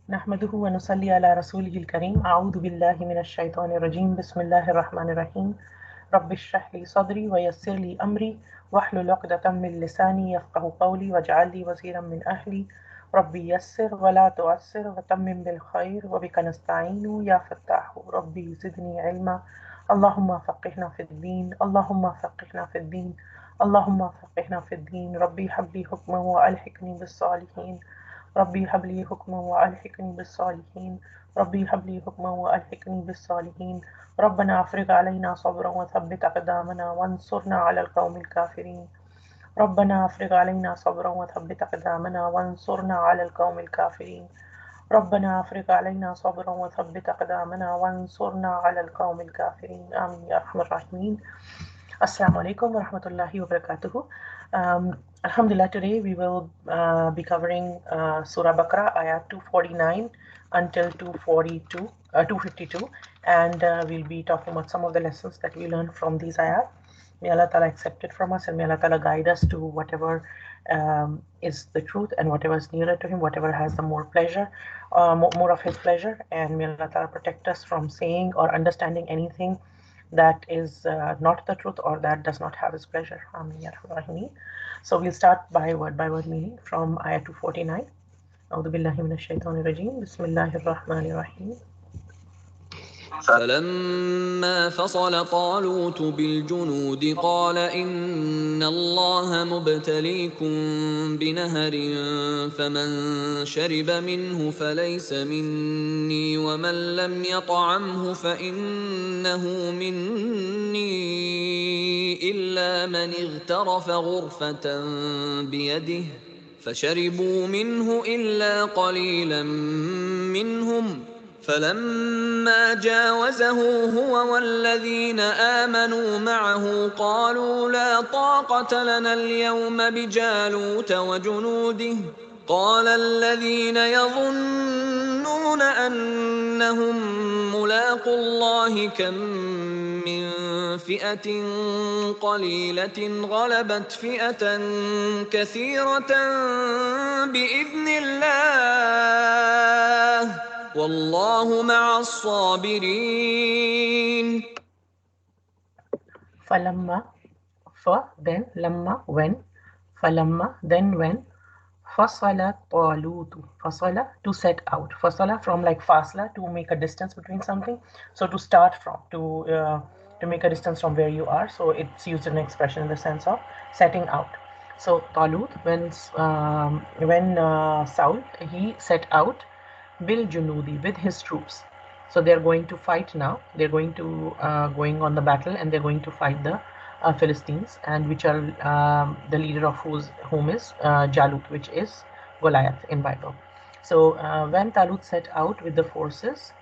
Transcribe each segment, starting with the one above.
نحمده ونصلي على رسوله الكريم أعوذ بالله من الشيطان الرجيم بسم الله الرحمن الرحيم رب اشرح لي صدري ويسر لي أمري واحلل عقدة من لساني يفقه قولي واجعل لي وزيرا من أهلي ربي يسر ولا تعسر وتمم بالخير وبك نستعين يا فتاح ربي زدني علما اللهم فقهنا في الدين اللهم فقهنا في الدين اللهم فقهنا في الدين ربي هب لي حكما وألحقني بالصالحين ربي هب لي حكما وألحقني بالصالحين ربي هب لي حكما وألحقني بالصالحين ربنا أفرغ علينا صبرا وثبت أقدامنا وانصرنا على القوم الكافرين ربنا أفرغ علينا صبرا وثبت أقدامنا وانصرنا على القوم الكافرين ربنا أفرغ علينا صبرا وثبت أقدامنا وانصرنا على القوم الكافرين آمين يا أرحم الراحمين. Assalamu alaikum wa rahmatullahi wa barakatuhu. Alhamdulillah, today we will be covering Surah Baqarah, ayat 249 until 252, and we'll be talking about some of the lessons that we learned from these ayat. May Allah Ta'ala accept it from us, and may Allah Ta'ala guide us to whatever is the truth and whatever is nearer to Him, whatever has the more pleasure, more of His pleasure, and may Allah Ta'ala protect us from saying or understanding anything that is not the truth or that does not have His pleasure. Ameen. So we'll start by word meaning from ayah 249. أعوذ بالله من الشيطان الرجيم بسم الله الرحمن الرحيم. فلما فصل طالوت بالجنود قال إن الله مبتليكم بنهر فمن شرب منه فليس مني ومن لم يطعمه فإنه مني إلا من اغترف غرفة بيده فشربوا منه إلا قليلا منهم فلما جاوزه هو والذين آمنوا معه قالوا لا طاقة لنا اليوم بجالوت وجنوده قال الذين يظنون أنهم ملاقو الله كم من فئة قليلة غلبت فئة كثيرة بإذن الله والله مع الصابرين. فلما then لما when فلما then when فصل طالوت فصل to set out فصل from like fasla to make a distance between something, so to start from to make a distance from where you are, so it's used in an expression in the sense of setting out. So Talut, when Saul he set out bil junudi with his troops, so they're going to fight now, they're going to going on the battle and they're going to fight the Philistines, and which are the leader of whom is Jalut, which is Goliath in Bible. So when Talut set out with the forces,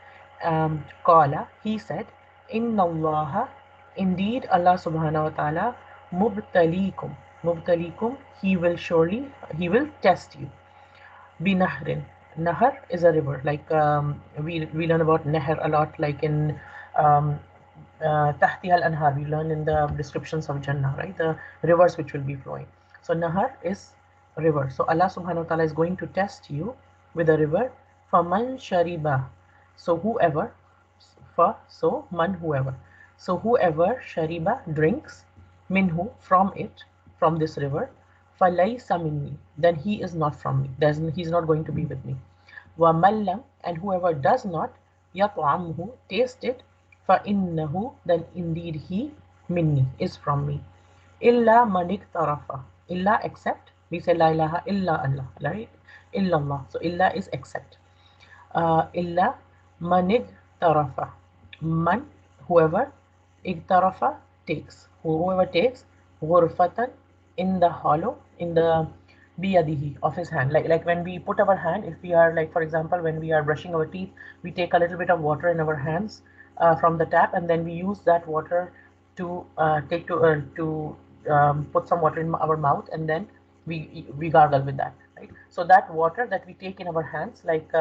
Qala, he said, Inna Allah, indeed Allah subhanahu wa ta'ala, mubtalikum, he will test you. Binahrin. Nahar is a river, like we learn about Nahar a lot, like in Tahti al-Anhar, we learn in the descriptions of Jannah, right? The rivers which will be flowing. So Nahar is river. So Allah subhanahu wa ta'ala is going to test you with a river. Faman shariba. So whoever, whoever. So whoever shariba drinks, minhu, from it, from this river, falaysa minni, then he is not from me. He's not going to be with me. Wa mallam, and whoever does not yat'amhu, taste it, fa innahu, then indeed he, minni, is from me. Illa manik tarafa, illa except, we say la ilaha illa Allah, right? Illa Allah. So illa is except. Illa manik tarafa, man, whoever, igtarafa, takes, whoever takes, ghurfatan, in the hollow, in the biyadihi, of his hand, like when we put our hand, if we are, like for example, when we are brushing our teeth, we take a little bit of water in our hands from the tap, and then we use that water to put some water in our mouth, and then we gargle with that, right? So that water that we take in our hands, like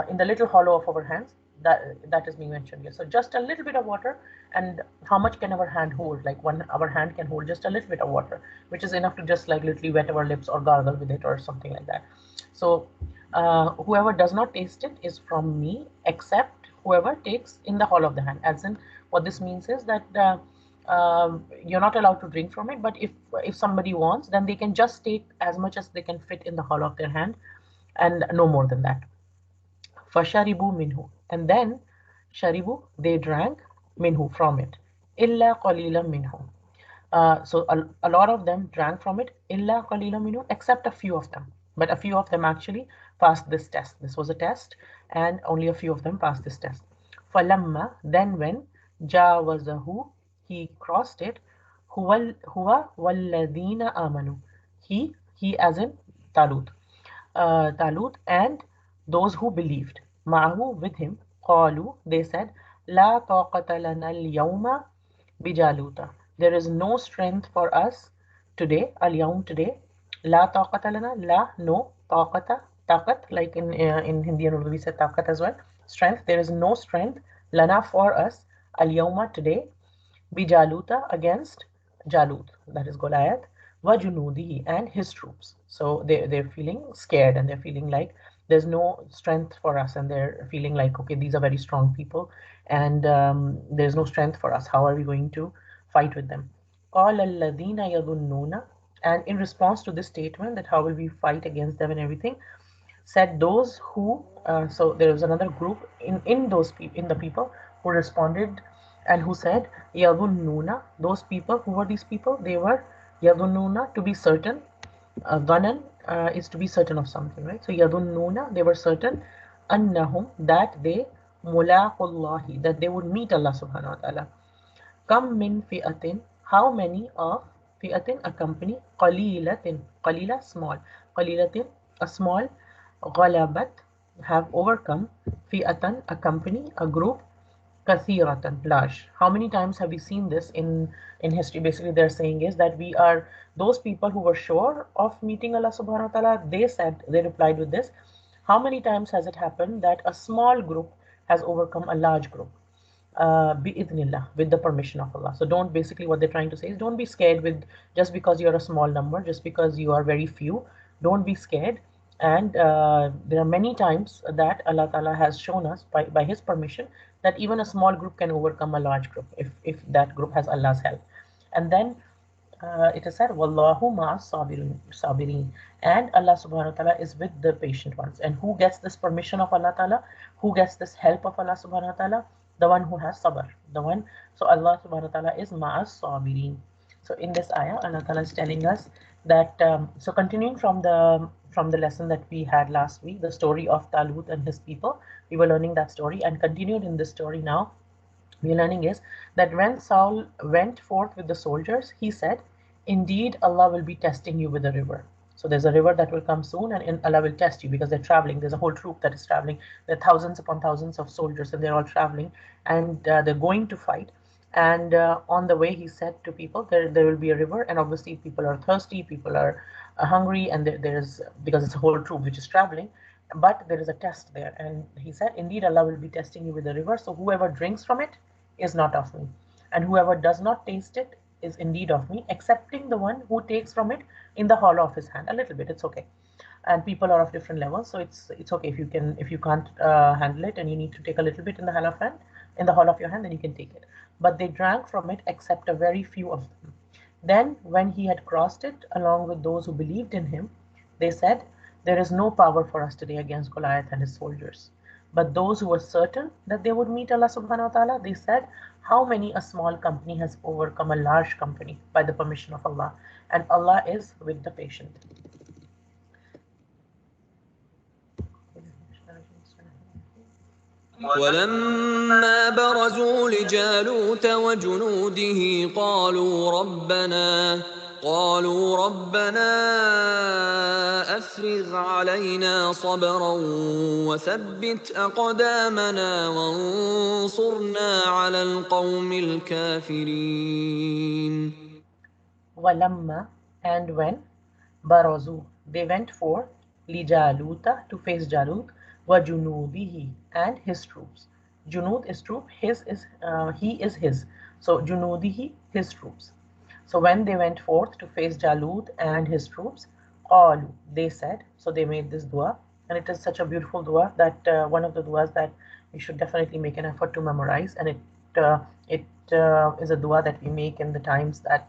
in the little hollow of our hands, that is being mentioned here. So just a little bit of water, and how much can our hand hold? Like our hand can hold just a little bit of water, which is enough to just like literally wet our lips or gargle with it or something like that. So Whoever does not taste it is from me, except whoever takes in the hollow of the hand. As in, what this means is that you're not allowed to drink from it, but if somebody wants, then they can just take as much as they can fit in the hollow of their hand, and no more than that. Fasharibu minhu, and then sharibu, they drank, minhu, from it, illa qalila minhu. So a lot of them drank from it, illa qalila minhu, except a few of them. But a few of them actually passed this test. This was a test, and only a few of them passed this test. Falamma, then when jawazahu, he crossed it, huwa walladina amanu. He as in Talut. Talut and those who believed. Ma'ahu, with him. Qalu, they said, La taqata lana al-yawma bijaluta. There is no strength for us today, al-yawm, today. La taqata lana, la, no, taqata, taqat, like in Hindi and Urdu we say taqat as well. Strength, there is no strength, lana, for us, al-yawma, today, Bijaluta, against Jalut, that is Goliath, Vajunudihi, and his troops. So they're feeling scared, and they're feeling like there's no strength for us, and they're feeling like, okay, these are very strong people, and there's no strength for us. How are we going to fight with them? قَالَ الَّذِينَ يَظُنُّونَ, and in response to this statement, that how will we fight against them and everything, said those who, so there was another group in those people, in the people who responded and who said yadunnuna. Those people, who were these people? They were yadunnuna, to be certain. Dhanan is to be certain of something, right? So yadunnuna, they were certain, annahum, that they, mulaqullahi, that they would meet Allah subhanahu wa ta'ala. Kam min fi'atin, how many of fi'atin, a company, qalilatin, qalila, small, qalilatin, a small, ghalabat, have overcome, fi'atan, a company, a group, kathiratan, large. How many times have we seen this in history? Basically, they're saying is that we are those people who were sure of meeting Allah subhanahu wa ta'ala. They replied with this. How many times has it happened that a small group has overcome a large group? Bi'idhnillah, with the permission of Allah. So don't, basically what they're trying to say is, don't be scared with just because you're a small number, just because you are very few. Don't be scared. And there are many times that Allah Ta'ala has shown us by His permission that even a small group can overcome a large group if that group has Allah's help. And then it is said, Wallahu ma'as sabirin. And Allah subhanahu wa ta'ala is with the patient ones. And who gets this permission of Allah Ta'ala? Who gets this help of Allah subhanahu wa ta'ala? The one who has sabr. The one, so Allah subhanahu wa ta'ala is ma'as sabirin. So in this ayah, Allah Ta'ala is telling us that, so continuing from the lesson that we had last week, the story of Talut and his people, we were learning that story, and continued in this story now, we're learning is that when Saul went forth with the soldiers, he said, indeed, Allah will be testing you with a river. So there's a river that will come soon, and Allah will test you because they're traveling. There's a whole troop that is traveling. There are thousands upon thousands of soldiers, and they're all traveling, and they're going to fight. And on the way, he said to people, there will be a river, and obviously people are thirsty, people are hungry, and there's, because it's a whole troop which is traveling, but there is a test there. And he said, indeed, Allah will be testing you with the river. So whoever drinks from it is not of me, and whoever does not taste it is indeed of me, excepting the one who takes from it in the hollow of his hand, a little bit. It's okay. And people are of different levels, so it's okay if you can't handle it and you need to take a little bit in the hollow of your hand, then you can take it. But they drank from it except a very few of them. Then when he had crossed it along with those who believed in him, they said, there is no power for us today against Goliath and his soldiers. But those who were certain that they would meet Allah subhanahu wa ta'ala, they said, how many a small company has overcome a large company by the permission of Allah, and Allah is with the patient. ولما برزوا لجالوت وجنوده قالوا ربنا أفرغ علينا صبرا وثبت أقدامنا وانصرنا على القوم الكافرين. Walamma, and when, Barazu, they went forth, Lijaluta, to face Jalut, Wajunudihi, and his troops. Junud is troop, he is his. So Junudihi, his troops. So when they went forth to face Jalut and his troops, all, they said, so they made this dua, And it is such a beautiful dua that one of the duas that we should definitely make an effort to memorize. And it is a dua that we make in the times that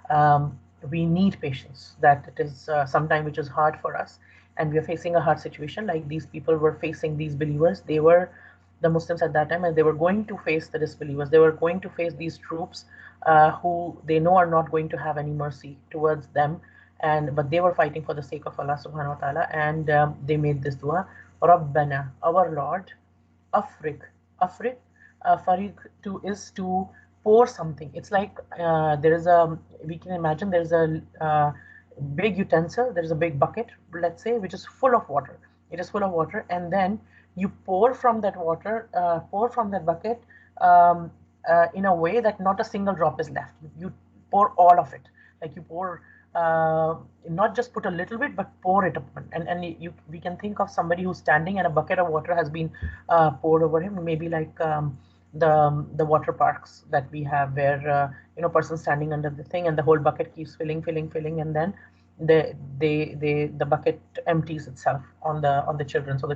um, we need patience, that it is sometime which is hard for us, and we are facing a hard situation like these people were facing. These believers, they were the Muslims at that time, and they were going to face the disbelievers. They were going to face these troops who they know are not going to have any mercy towards them, and but they were fighting for the sake of Allah subhanahu wa ta'ala, and they made this dua: Rabbana, our Lord, Afrik, Afrik, Farik to is to pour something. It's like there is a, we can imagine there is a big utensil, there is a big bucket, let's say, which is full of water. It is full of water, and then you pour from that water, pour from that bucket in a way that not a single drop is left. You pour all of it, like you pour, not just put a little bit, but pour it upon. And you, we can think of somebody who's standing and a bucket of water has been poured over him. Maybe like the water parks that we have, where person standing under the thing and the whole bucket keeps filling, and then the bucket empties itself on the children. So the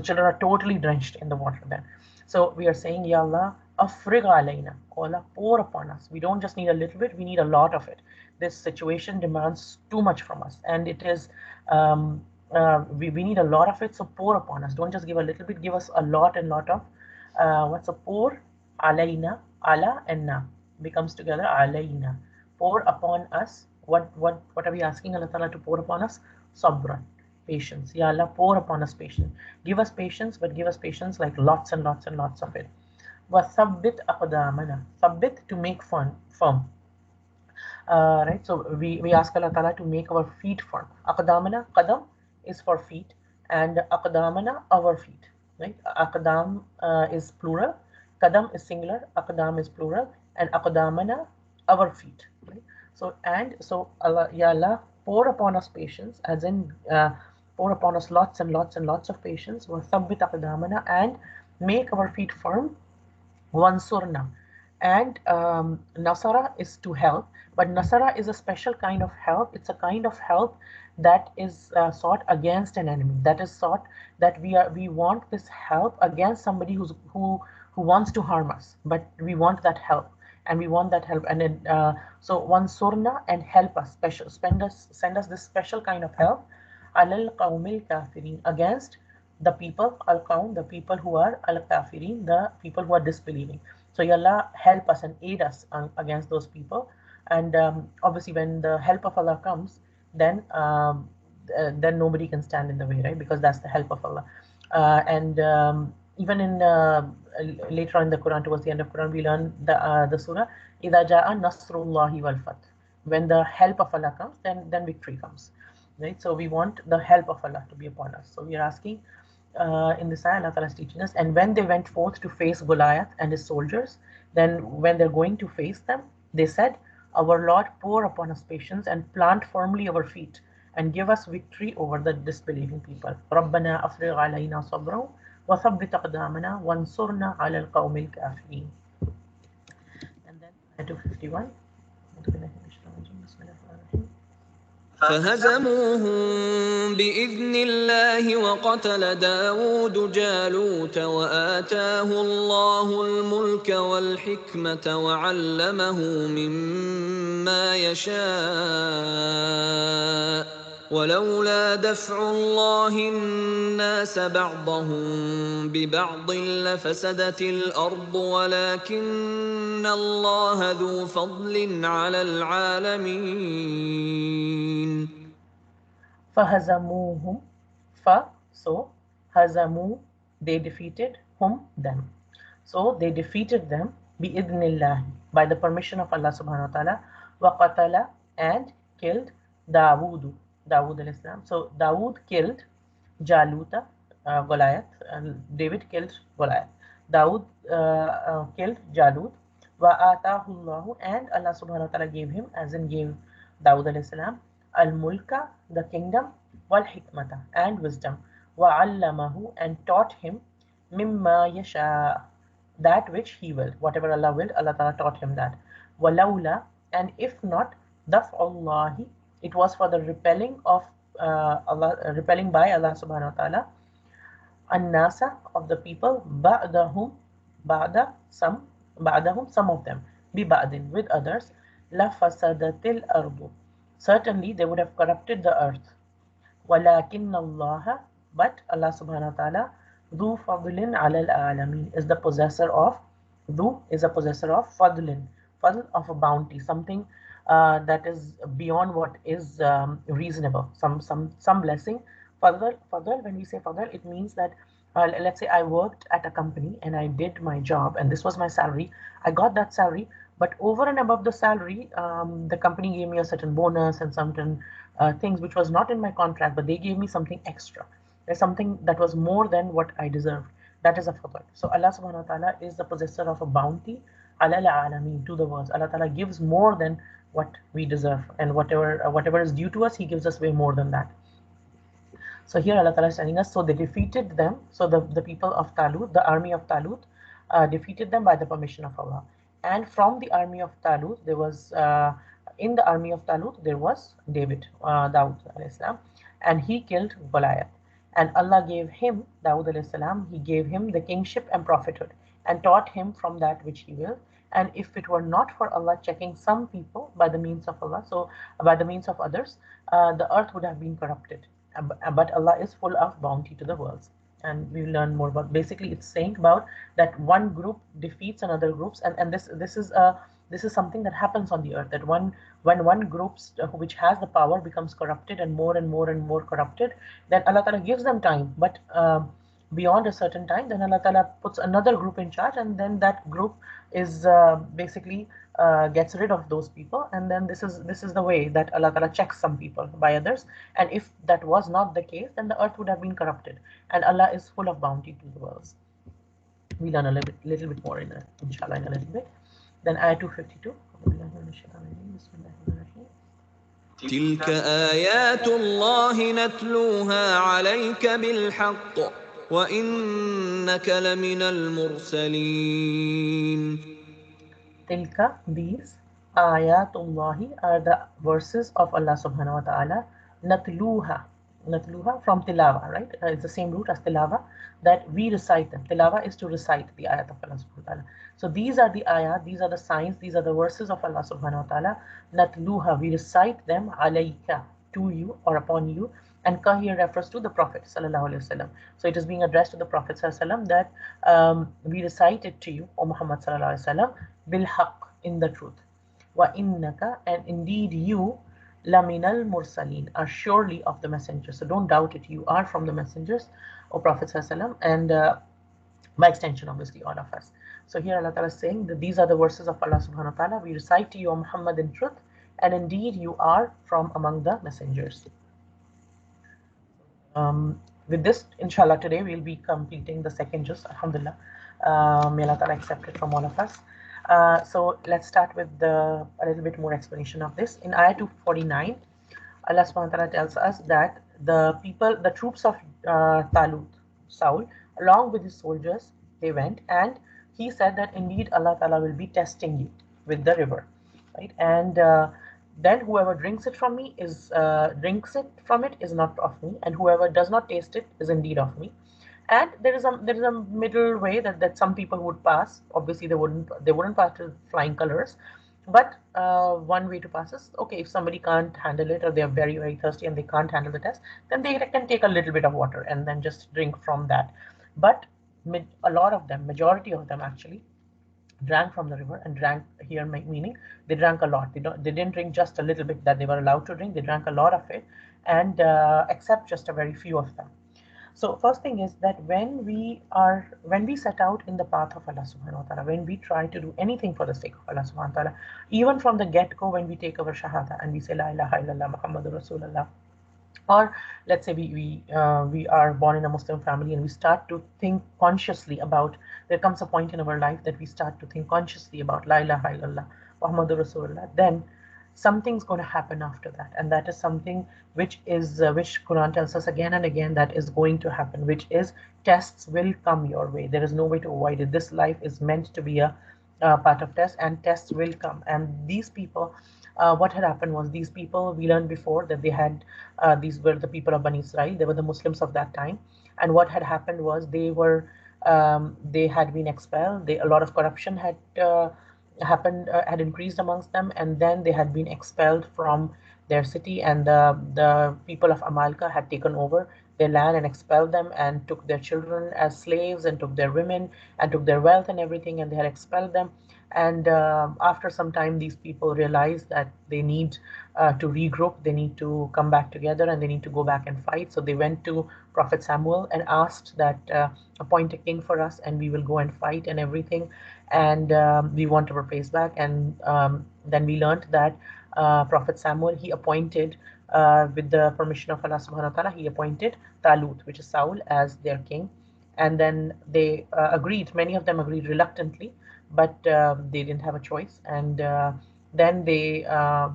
children are totally drenched in the water then. So we are saying, Ya Allah, afrigh alayna, oh Allah, pour upon us. We don't just need a little bit, we need a lot of it. This situation demands too much from us, and it is we need a lot of it. So pour upon us. Don't just give a little bit, give us a lot and lot of. What's a pour? Alayna, ala and na becomes together alayna. Pour upon us. What are we asking Allah Ta'ala to pour upon us? Sabran, patience. Ya Allah, pour upon us patience. Give us patience, but give us patience like lots and lots and lots of it. وَثَبِّتْ أَقْدَامَنَا. Thabbit, to make firm. Right, so we ask Allah Ta'ala to make our feet firm. Aqdamana, qadam is for feet, and aqdamana, our feet. Right, aqdam is plural, qadam is singular, aqdam is plural, and aqdamana, our feet. Right? So Allah, Ya Allah, pour upon us patience, as in pour upon us lots and lots and lots of patience. Wa thabbit aqdamana, and make our feet firm. Wansurna. And Nasara is to help, but Nasara is a special kind of help. It's a kind of help that is sought against an enemy. That is sought, that we want this help against somebody who wants to harm us, but we want that help, and we want that help. And then so Wansurna, and help us, send us this special kind of help. Alal qawmil kafirin, against the people, al-qawm, the people who are al-kafirin, the people who are disbelieving. So Ya Allah, help us and aid us against those people. And obviously when the help of Allah comes, then nobody can stand in the way, right? Because that's the help of Allah. And even in later on in the Quran, towards the end of Quran, we learn the surah, إِذَا جَاءَ نَصْرُ اللَّهِ وَالْفَتْحِ. When the help of Allah comes, then victory comes. Right? So we want the help of Allah to be upon us. So we are asking in this ayah, Allah Ta'ala is teaching us, and when they went forth to face Goliath and his soldiers, then when they're going to face them, they said, Our Lord, pour upon us patience and plant firmly our feet and give us victory over the disbelieving people. رَبَّنَا أَفْرِغْ عَلَيْنَا صَبْرًا وَثَبِّتْ أَقْدَامَنَا وَانصُرْنَا عَلَى الْقَوْمِ الْكَافِرِينَ. And then ayah 251. فهزموهم بإذن الله وقتل داود جالوت وآتاه الله الملك والحكمة وعلمه مما يشاء ولولا دفع الله الناس بعضهم ببعض لفسدت الأرض ولكن الله ذو فضل على العالمين. فَهَزَمُوهُمْ. So hazamu, they defeated them. So they defeated them bi'idhnillah, by the permission of Allah subhanahu wa ta'ala. وَقَتَلَ, and killed Dawood alayhi salam. So Dawood killed Jaluta, Goliath, and David killed Goliath. Dawood killed Jalut. وَآتَاهُ اللَّهُ, and Allah subhanahu wa ta'ala gave him, as in gave Dawood alayhi salam, al-mulka, the kingdom, wal-hikmata, and wisdom, wa-allamahu, and taught him, mimma yasha, that which he will, whatever Allah willed, Allah Ta'ala taught him that. Walawla, and if not, daf'ullahi, it was for the repelling of repelling by Allah subhanahu wa ta'ala, an-nasa, of the people, ba'dahum, ba'da, some, ba'dahum, some of them, bi ba'din, with others, la fasadatil ardu, certainly they would have corrupted the earth. وَلَكِنَّ اللَّهَ, but Allah subhanahu wa ta'ala, ذُو فَضْلٍ عَلَى الْعَالَمِينَ, is the possessor of, ذُو is a possessor of fadlin, fadl of a bounty, something that is beyond what is reasonable, some blessing. Fadl, when we say fadl, it means that let's say I worked at a company and I did my job and this was my salary. I got that salary, but over and above the salary, the company gave me a certain bonus and certain things which was not in my contract, but they gave me something extra. There's something that was more than what I deserved. That is a fadl. So Allah subhanahu wa ta'ala is the possessor of a bounty, alal alameen, to the worlds. Allah ta'ala gives more than what we deserve, and whatever is due to us, He gives us way more than that. So here Allah Ta'ala is telling us, so they defeated them. So the people of Talut, the army of Talut, defeated them by the permission of Allah. And from the army of Talut, there was, in the army of Talut, there was David, Dawood alayhi salam, and he killed Goliath. And Allah gave him, Dawood alayhi salam, He gave him the kingship and prophethood, and taught him from that which He willed. And if it were not for Allah checking some people by the means of Allah, so by the means of others, the earth would have been corrupted. But Allah is full of bounty to the worlds, and we will learn more about. Basically, it's saying about that one group defeats another groups, and this is something that happens on the earth. That when one group which has the power becomes corrupted and more and more and more corrupted, then Allah Ta'ala gives them time, but beyond a certain time, then Allah Ta'ala puts another group in charge, and then that group is basically gets rid of those people, and then this is the way that Allah Ta'ala checks some people by others. And if that was not the case, then the earth would have been corrupted, and Allah is full of bounty to the worlds. We learn a little bit more in inshallah in a little bit. Then ayah 252. تلك آيات الله نتلوها عليك بالحق وإنك لمن المرسلين. Tilka, these, ayatullahi, are the verses of Allah subhanahu wa ta'ala. Natluha, natluha from tilawa, right? It's the same root as tilawa, that we recite them. Tilawa is to recite the ayat of Allah subhanahu wa ta'ala. So these are the ayat, these are the signs, these are the verses of Allah subhanahu wa ta'ala. Natluha, we recite them, alayka, to you or upon you. And ka here refers to the Prophet sallallahu alaihi wasallam. So it is being addressed to the Prophet sallallahu alaihi wasallam, that we recite it to you, O Muhammad sallallahu alaihi wasallam, bil haqq, in the truth. Wa innaka, and indeed you, laminal mursaleen, are surely of the messengers. So don't doubt it, you are from the messengers, O Prophet sallallahu alaihi wasallam, and by extension, obviously, all of us. So here Allah Ta'ala is saying that these are the verses of Allah subhanahu wa ta'ala. We recite to you, O Muhammad, in truth, and indeed you are from among the messengers. With this, inshallah, today we'll be completing the second juz, alhamdulillah. May Allah Ta'ala accept it from all of us. So let's start with a little bit more explanation of this. In ayah 249, Allah subhanahu wa ta'ala tells us that the troops of Talut, Saul, along with his soldiers, they went, and he said that indeed Allah Ta'ala will be testing you with the river, right? And then whoever drinks it from it is not of me, and whoever does not taste it is indeed of me. And there is a middle way that some people would pass. Obviously, they wouldn't pass to flying colors, but one way to pass is, okay, if somebody can't handle it, or they are very, very thirsty and they can't handle the test, then they can take a little bit of water and then just drink from that. But a lot of them, majority of them actually, drank from the river, and drank here meaning they drank a lot. They didn't drink just a little bit that they were allowed to drink. They drank a lot of it, and except just a very few of them. So first thing is that when we set out in the path of Allah subhanahu wa ta'ala, when we try to do anything for the sake of Allah subhanahu wa ta'ala, even from the get-go, when we take our shahada and we say la ilaha illallah Muhammadur Rasulullah, or let's say we are born in a Muslim family and we start to think consciously about, there comes a point in our life that we start to think consciously about la ilaha illallah Muhammadur Rasulullah, then something's going to happen after that, and that is something which Quran tells us again and again that is going to happen, which is tests will come your way. There is no way to avoid it. This life is meant to be a part of tests, and tests will come. And these people, What had happened was these people, we learned before that they had, these were the people of Bani Israel, they were the Muslims of that time. And what had happened was they had been expelled. A lot of corruption had happened, had increased amongst them, and then they had been expelled from their city, and the people of Amalka had taken over their land and expelled them and took their children as slaves and took their women and took their wealth and everything, and they had expelled them. And after some time, these people realized that they need to regroup, they need to come back together, and they need to go back and fight. So they went to Prophet Samuel and asked that, appoint a king for us, and we will go and fight and everything, and we want our place back. And then we learned that Prophet Samuel, he appointed, with the permission of Allah subhanahu wa ta'ala, he appointed Talut, which is Saul, as their king. And then they agreed, many of them agreed reluctantly, but they didn't have a choice. And then they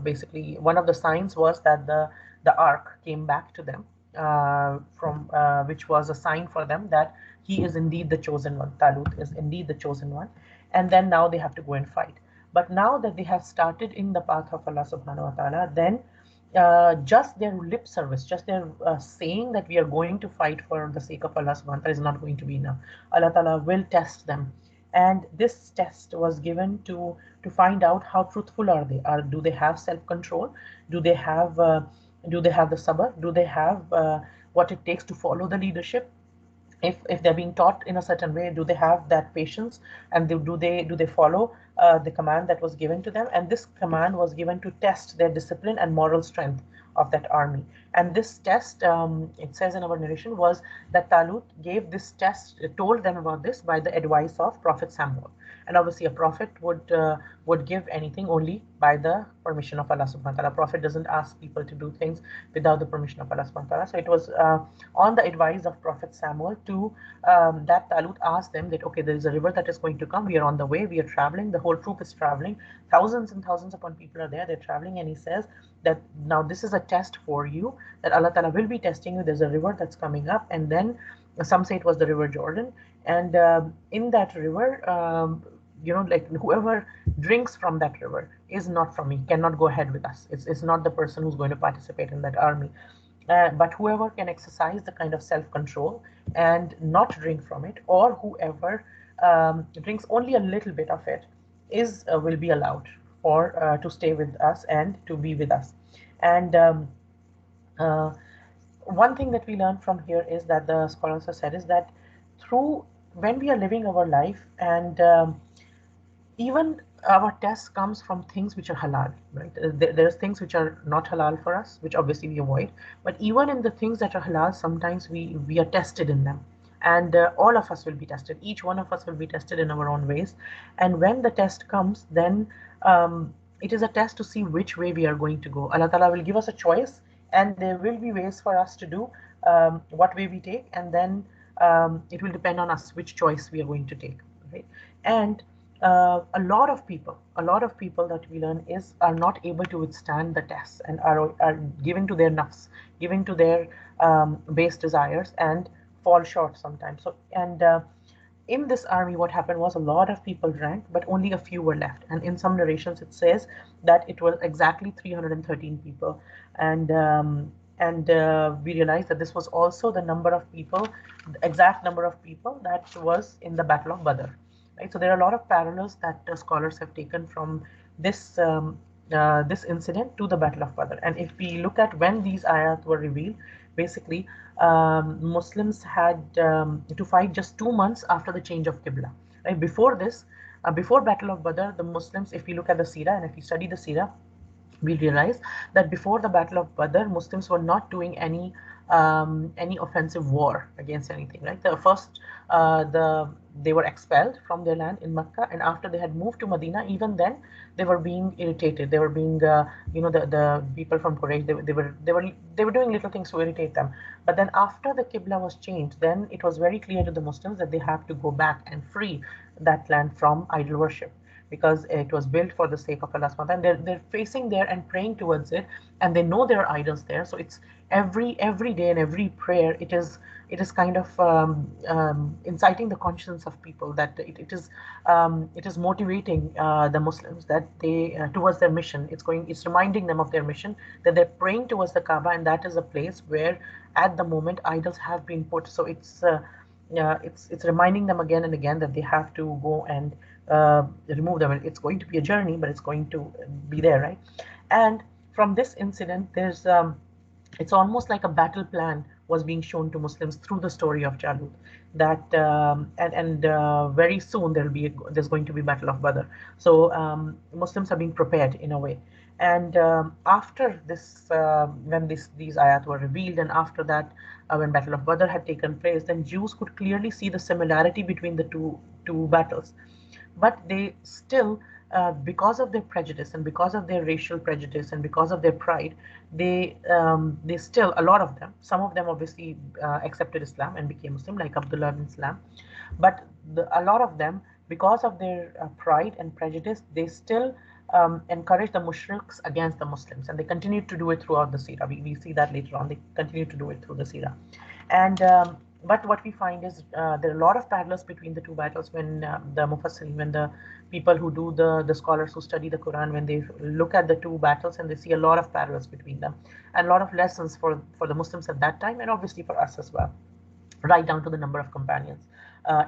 basically, one of the signs was that the ark came back to them, from which was a sign for them that he is indeed the chosen one. Talut is indeed the chosen one. And then now they have to go and fight. But now that they have started in the path of Allah subhanahu wa ta'ala, then just their lip service, just their saying that we are going to fight for the sake of Allah subhanahu wa ta'ala is not going to be enough. Allah ta'ala will test them. And this test was given to find out how truthful are they. Do they have self-control? Do they have the sabr? Do they have what it takes to follow the leadership? If they're being taught in a certain way, do they have that patience, and do they follow the command that was given to them? And this command was given to test their discipline and moral strength of that army. And this test, it says in our narration, was that Talut gave this test, told them about this by the advice of Prophet Samuel. And obviously a prophet would give anything only by the permission of Allah subhanahu wa ta'ala. Prophet doesn't ask people to do things without the permission of Allah subhanahu wa ta'ala. So it was on the advice of Prophet Samuel to that Talut asked them that, okay, there is a river that is going to come, we are on the way, we are traveling, the whole troop is traveling, thousands and thousands upon people are there, they're traveling. And he says that now this is a test for you, that Allah ta'ala will be testing you. There's a river that's coming up, and then some say it was the river Jordan, and in that river, like whoever drinks from that river is not from me, cannot go ahead with us. It's not the person who's going to participate in that army. But whoever can exercise the kind of self-control and not drink from it, or whoever drinks only a little bit of it, will be allowed to stay with us and to be with us. And one thing that we learn from here is that the scholars have said is that when we are living our life, and even our test comes from things which are halal, right? There's things which are not halal for us, which obviously we avoid. But even in the things that are halal, sometimes we are tested in them. And all of us will be tested. Each one of us will be tested in our own ways. And when the test comes, then it is a test to see which way we are going to go. Allah Ta'ala will give us a choice, and there will be ways for us to do what way we take. And then it will depend on us which choice we are going to take, right? And a lot of people that we learn are not able to withstand the tests, and are given to their nafs, given to their base desires, and fall short sometimes. So, and in this army, what happened was a lot of people drank, but only a few were left. And in some narrations, it says that it was exactly 313 people. And we realized that this was also the number of people, the exact number of people that was in the Battle of Badr. Right? So there are a lot of parallels that scholars have taken from this this incident to the Battle of Badr. And if we look at when these ayat were revealed, basically Muslims had to fight just 2 months after the change of Qibla. Right? Before this, before Battle of Badr, the Muslims, if we look at the Seerah and if we study the Seerah, we realize that before the Battle of Badr, Muslims were not doing any offensive war against anything. Right? The first, they were expelled from their land in Mecca, and after they had moved to Medina, even then they were being irritated. They were being, the people from Quraysh, they were doing little things to irritate them. But then after the Qibla was changed, then it was very clear to the Muslims that they have to go back and free that land from idol worship. because it was built for the sake of Allah subhanahu wa ta'ala. And they're facing there and praying towards it, and they know there are idols there. So it's every day and every prayer, it is kind of inciting the conscience of people, that it is motivating the Muslims, that they towards their mission. It's reminding them of their mission, that they're praying towards the Kaaba, and that is a place where at the moment idols have been put. So it's reminding them again and again that they have to go and remove them. It's going to be a journey, but it's going to be there, right? And from this incident, it's almost like a battle plan was being shown to Muslims through the story of Jalut. That and very soon there's going to be Battle of Badr. So Muslims are being prepared in a way. And after this, when these ayat were revealed, and after that, when Battle of Badr had taken place, then Jews could clearly see the similarity between the two battles. But they still, because of their prejudice and because of their racial prejudice and because of their pride, they still, a lot of them, some of them obviously accepted Islam and became Muslim, like Abdullah bin Salam, but a lot of them, because of their pride and prejudice, they still encourage the mushriks against the Muslims, and they continue to do it throughout the Sirah. We see that later on. They continue to do it through the Sirah. And but what we find is there are a lot of parallels between the two battles. When the Mufassirin, when the people who do the scholars who study the Quran, when they look at the two battles, and they see a lot of parallels between them, and a lot of lessons for the Muslims at that time, and obviously for us as well, right down to the number of companions.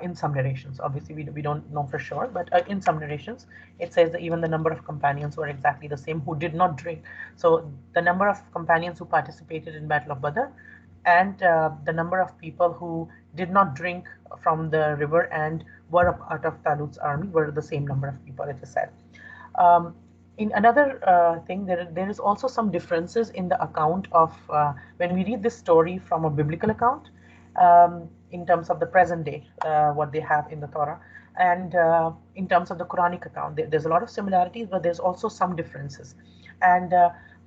In some narrations, obviously we don't know for sure, but in some narrations it says that even the number of companions were exactly the same who did not drink. So the number of companions who participated in Battle of Badr, and the number of people who did not drink from the river and were a part of Talut's army were the same number of people, it is said. Um, in another thing, there is also some differences in the account of when we read this story from a biblical account, in terms of the present day, what they have in the Torah, and in terms of the Quranic account. There's a lot of similarities, but there's also some differences. And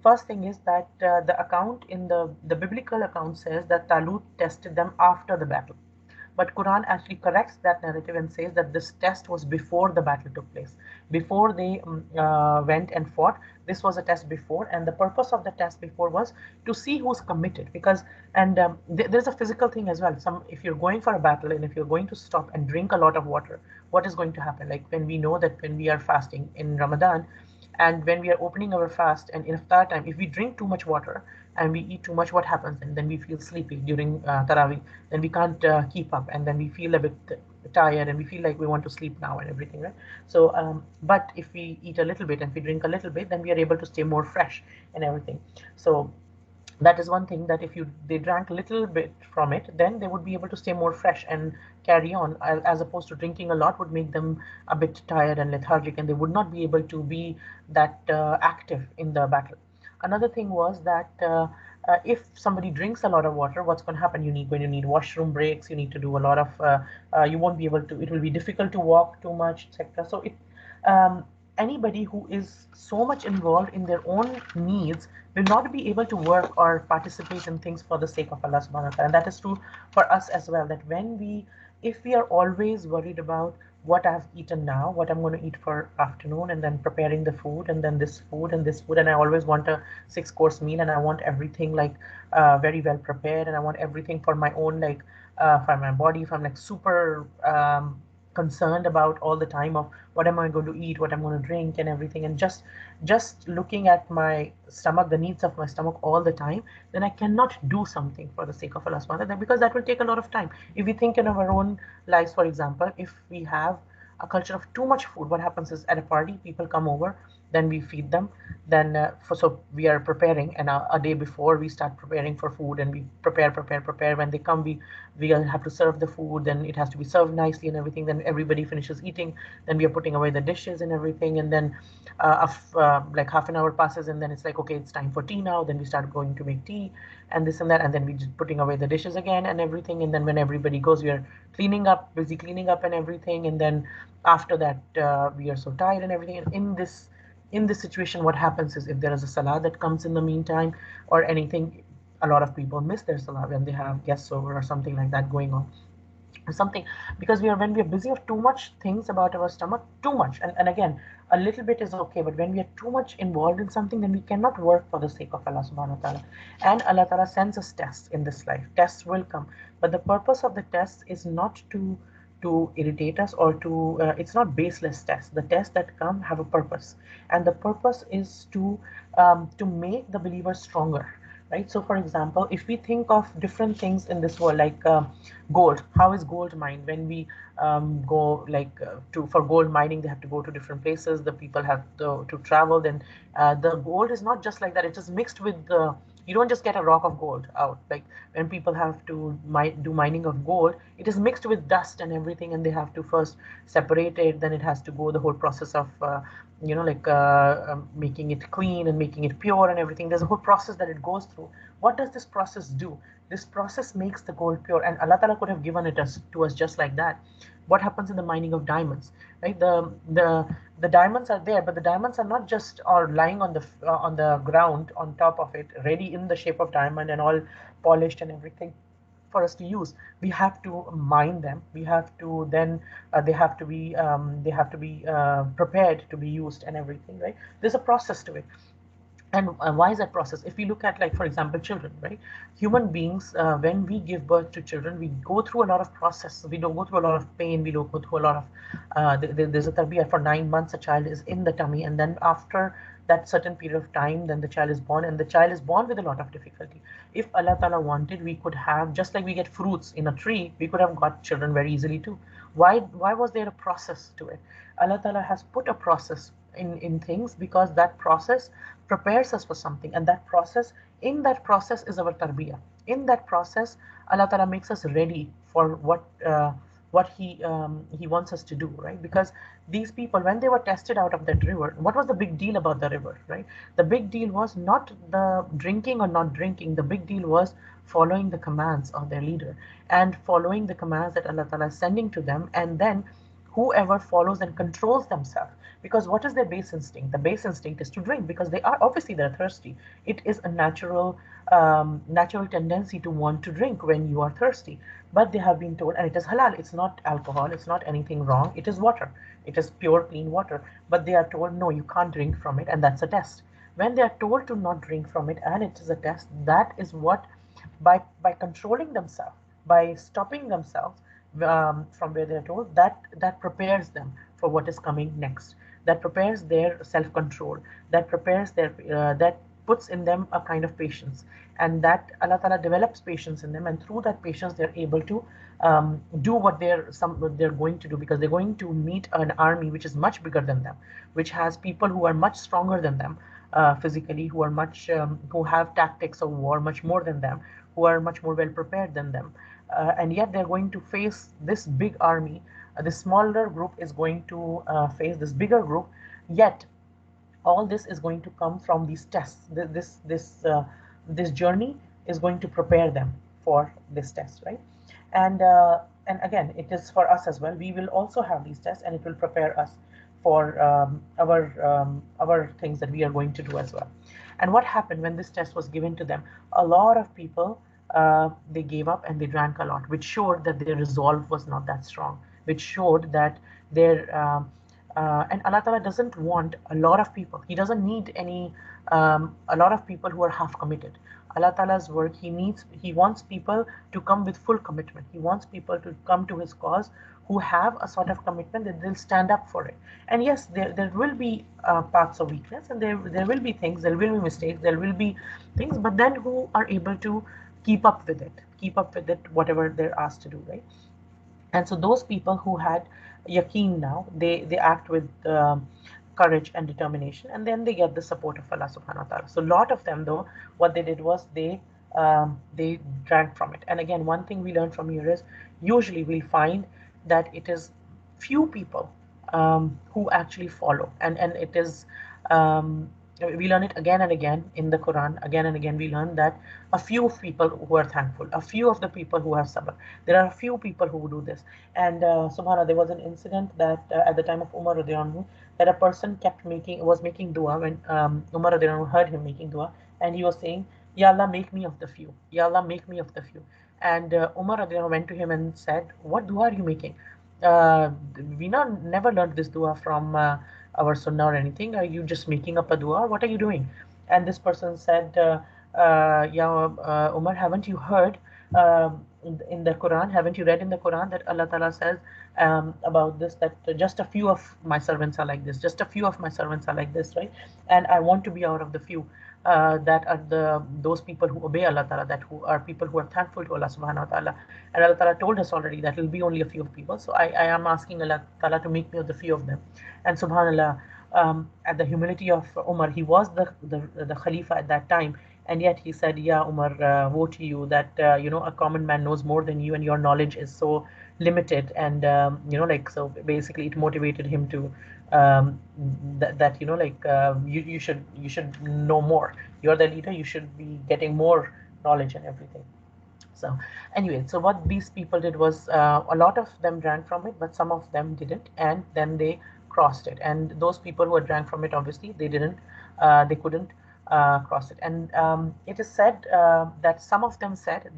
first thing is that the account in the biblical account says that Talut tested them after the battle. But Quran actually corrects that narrative and says that this test was before the battle took place, before they went and fought. This was a test before, and the purpose of the test before was to see who's committed. Because and there's a physical thing as well. If you're going for a battle and if you're going to stop and drink a lot of water, what is going to happen? Like when we know that when we are fasting in Ramadan, and when we are opening our fast and in iftar time, if we drink too much water and we eat too much, what happens? And then we feel sleepy during Tarawih. Then we can't keep up, and then we feel a bit tired, and we feel like we want to sleep now and everything, right? So, but if we eat a little bit and if we drink a little bit, then we are able to stay more fresh and everything. So that is one thing, that if they drank a little bit from it, then they would be able to stay more fresh and carry on, as opposed to drinking a lot would make them a bit tired and lethargic, and they would not be able to be that active in the battle. Another thing was that if somebody drinks a lot of water, what's going to happen? Going to need washroom breaks. You need to do a lot of. You won't be able to. It will be difficult to walk too much, etc. So um, anybody who is so much involved in their own needs will not be able to work or participate in things for the sake of Allah subhanahu wa ta'ala. And that is true for us as well, that if we are always worried about what I've eaten now, what I'm going to eat for afternoon, and then preparing the food, and then this food and this food, and I always want a 6-course meal, and I want everything like very well prepared, and I want everything for my own, like for my body, if I'm like super concerned about all the time of what am I going to eat, what I'm going to drink and everything, and just looking at my stomach, the needs of my stomach all the time, then I cannot do something for the sake of Allah subhanahu wa ta'ala, because that will take a lot of time. If we think in our own lives, for example, if we have a culture of too much food, what happens is at a party, people come over, then we feed them, then so we are preparing, and a day before we start preparing for food, and we prepare. When they come, we have to serve the food, then it has to be served nicely and everything, then everybody finishes eating, then we are putting away the dishes and everything, and then like half an hour passes, and then it's like, okay, it's time for tea now, then we start going to make tea and this and that, and then we just putting away the dishes again and everything, and then when everybody goes, we are busy cleaning up and everything, and then after that we are so tired and everything. And in this situation, what happens is, if there is a salah that comes in the meantime or anything, a lot of people miss their salah when they have guests over or something like that going on. something, because when we are busy of too much things about our stomach, too much, and again, a little bit is okay, but when we are too much involved in something, then we cannot work for the sake of Allah subhanahu wa ta'ala. And Allah ta'ala sends us tests in this life. Tests will come, but the purpose of the tests is not to irritate us, or to it's not baseless tests. The tests that come have a purpose, and the purpose is to make the believer stronger, right? So for example, if we think of different things in this world, like gold, how is gold mined? When we go like to for gold mining, they have to go to different places, the people have to travel, then the gold is not just like that, it is mixed with the, you don't just get a rock of gold out. Like when people have to do mining of gold, it is mixed with dust and everything, and they have to first separate it, then it has to go the whole process of like making it clean and making it pure and everything. There's a whole process that it goes through. What does this process do? This process makes the gold pure, and Allah Ta'ala could have given it to us just like that. What happens in the mining of diamonds, right? The diamonds are there, but the diamonds are not just are lying on the ground on top of it, ready in the shape of diamond and all polished and everything for us to use. We have to mine them. We have to then they have to be prepared to be used and everything, right? There's a process to it. And why is that process? If we look at, like, for example, children, right? Human beings, when we give birth to children, we go through a lot of process. We don't go through a lot of pain. We don't go through a lot of, there's a tarbiyah for 9 months, a child is in the tummy. And then after that certain period of time, then the child is born, and the child is born with a lot of difficulty. If Allah Ta'ala wanted, we could have, just like we get fruits in a tree, we could have got children very easily too. Why was there a process to it? Allah Ta'ala has put a process in things, because that process prepares us for something, and in that process is our tarbiyah. In that process, Allah Ta'ala makes us ready for what he wants us to do, right? Because these people, when they were tested out of that river, what was the big deal about the river, right? The big deal was not the drinking or not drinking. The big deal was following the commands of their leader, and following the commands that Allah Ta'ala is sending to them, and then whoever follows and controls themselves. Because what is their base instinct? The base instinct is to drink, because they're thirsty. It is a natural tendency to want to drink when you are thirsty. But they have been told, and it is halal, it's not alcohol, it's not anything wrong, it is water, it is pure clean water. But they are told, no, you can't drink from it, and that's a test. When they are told to not drink from it, and it is a test, that is what, by controlling themselves, by stopping themselves from where they're told, that prepares them for what is coming next. That prepares their self-control. That puts in them a kind of patience, and that Allah Ta'ala develops patience in them, and through that patience they're able to do what they're going to do, because they're going to meet an army which is much bigger than them, which has people who are much stronger than them physically, who have tactics of war much more than them, who are much more well prepared than them, and yet they're going to face this big army. The smaller group is going to face this bigger group, yet all this is going to come from these tests. This journey is going to prepare them for this test, right? And again, it is for us as well. We will also have these tests, and it will prepare us for our things that we are going to do as well. And what happened when this test was given to them? A lot of people, they gave up and they drank a lot, which showed that their resolve was not that strong, which showed that their and Allah Ta'ala doesn't want a lot of people. He doesn't need a lot of people who are half committed. Allah Ta'ala's work, He wants people to come with full commitment. He wants people to come to His cause who have a sort of commitment, that they'll stand up for it. And yes, there will be parts of weakness, and there will be things, there will be mistakes, there will be things, but then who are able to keep up with it, whatever they're asked to do, right? And so those people who had yaqeen, now they act with courage and determination, and then they get the support of Allah subhanahu wa ta'ala. So a lot of them, though, what they did was they drank from it. And again, one thing we learned from here is, usually we'll find that it is few people who actually follow, and it is we learn it again and again in the Quran. Again and again we learn that a few people who are thankful, a few of the people who have sabr, there are a few people who do this. And subhanallah, there was an incident that at the time of Umar radiallahu anhu, that a person was making dua, when Umar radiallahu anhu heard him making dua, and he was saying, Ya Allah, make me of the few, Ya Allah, make me of the few. And Umar radiallahu anhu went to him and said, what dua are you making? Uh, we never learned this dua from our sunnah or anything. Are you just making up a dua? What are you doing? And this person said, Umar, haven't you heard in the Quran, haven't you read in the Quran that Allah Ta'ala says about this, that just a few of my servants are like this, just a few of my servants are like this, right? And I want to be out of the few. That are those people who obey Allah Ta'ala, that who are people who are thankful to Allah Subhanahu wa Ta'ala. And Allah Ta'ala told us already that it will be only a few of people. So I am asking Allah Ta'ala to make me of the few of them. And Subhanallah, at the humility of Umar, he was the Khalifa at that time, and yet he said, yeah, Umar, woe to you that a common man knows more than you, and your knowledge is so limited. And so basically it motivated him to that you should know more. You're the leader, you should be getting more knowledge and everything. So anyway, so what these people did was, a lot of them drank from it, but some of them didn't, and then they crossed it. And those people who had drank from it, obviously they couldn't cross it. And it is said that some of them said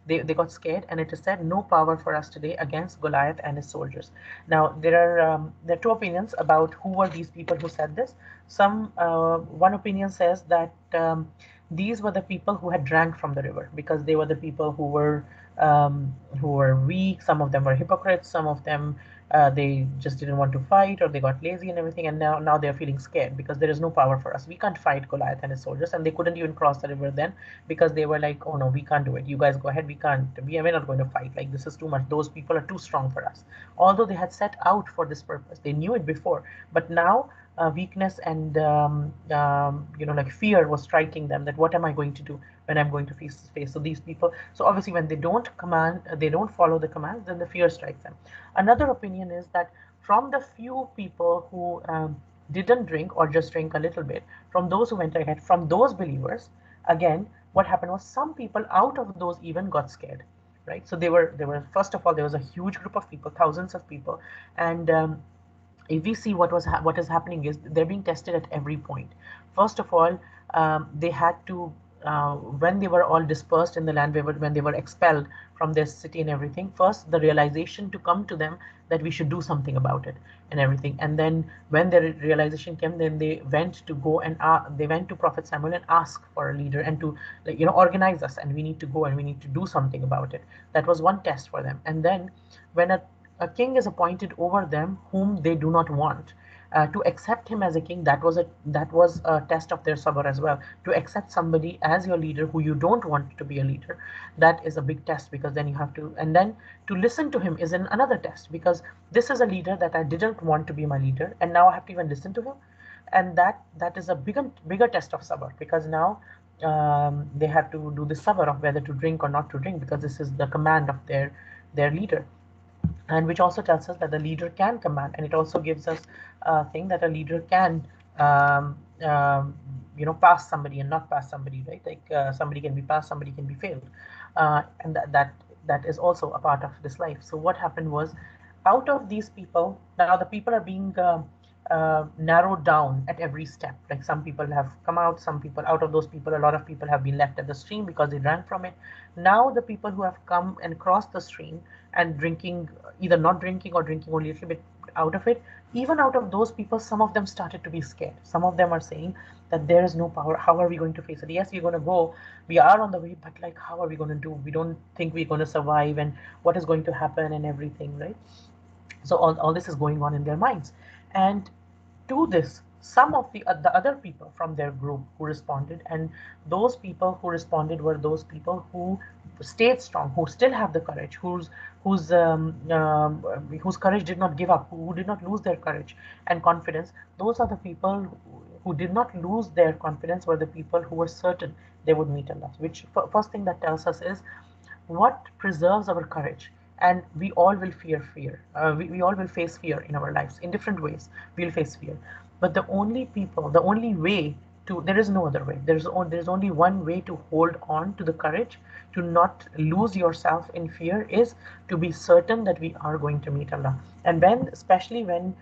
they got scared, and it is said, no power for us today against Goliath and his soldiers. Now there are two opinions about who were these people who said this. One opinion says that these were the people who had drank from the river, because they were the people who were weak. Some of them were hypocrites. Some of them they just didn't want to fight, or they got lazy and everything. And now they're feeling scared because there is no power for us. We can't fight Goliath and his soldiers, and they couldn't even cross the river then, because they were like, oh no, we can't do it. You guys go ahead. We can't. We're not going to fight. Like, this is too much. Those people are too strong for us. Although they had set out for this purpose, they knew it before, but now weakness and fear was striking them, that what am I going to do when I'm going to face. So these people, so obviously when they don't follow the commands, then the fear strikes them. Another opinion is that from the few people who didn't drink, or just drink a little bit, from those who went ahead, from those believers, again, what happened was some people out of those even got scared, right? So they were first of all, there was a huge group of people, thousands of people. And if we see what is happening is they're being tested at every point. First of all, they had to when they were all dispersed in the land, when they were expelled from their city and everything, first the realization to come to them that we should do something about it and everything. And then when the realization came, then they went to Prophet Samuel and ask for a leader, and to organize us, and we need to go and we need to do something about it. That was one test for them. And then when a king is appointed over them whom they do not want, to accept him as a king, that was a test of their sabr as well. To accept somebody as your leader who you don't want to be a leader, that is a big test, because then you have to, and then to listen to him is another test, because this is a leader that I didn't want to be my leader, and now I have to even listen to him. And that is a bigger test of sabr, because now they have to do the sabr of whether to drink or not to drink, because this is the command of their leader. And which also tells us that the leader can command, and it also gives us a thing that a leader can um, um, pass somebody and not pass somebody, right? Like, somebody can be passed, somebody can be failed. And that is also a part of this life. So what happened was, out of these people, now the people are being narrowed down at every step. Like, some people have come out, some people, out of those people, a lot of people have been left at the stream because they drank from it. Now the people who have come and crossed the stream and drinking, either not drinking or drinking only a little bit out of it, even out of those people, some of them started to be scared. Some of them are saying that there is no power. How are we going to face it? Yes, we're going to go. We are on the way, but like, how are we going to do? We don't think we're going to survive, and what is going to happen and everything, right? So all this is going on in their minds. And to this, some of the other people from their group who responded, and those people who responded were those people who stayed strong, who still have the courage, whose courage did not give up, who did not lose their courage and confidence. Those are the people who did not lose their confidence, were the people who were certain they would meet Allah. Which, first thing that tells us is, what preserves our courage. And we all will fear. We all will face fear in our lives in different ways. We'll face fear, but the only way to, there is no other way. There's only one way to hold on to the courage, to not lose yourself in fear, is to be certain that we are going to meet Allah. And especially when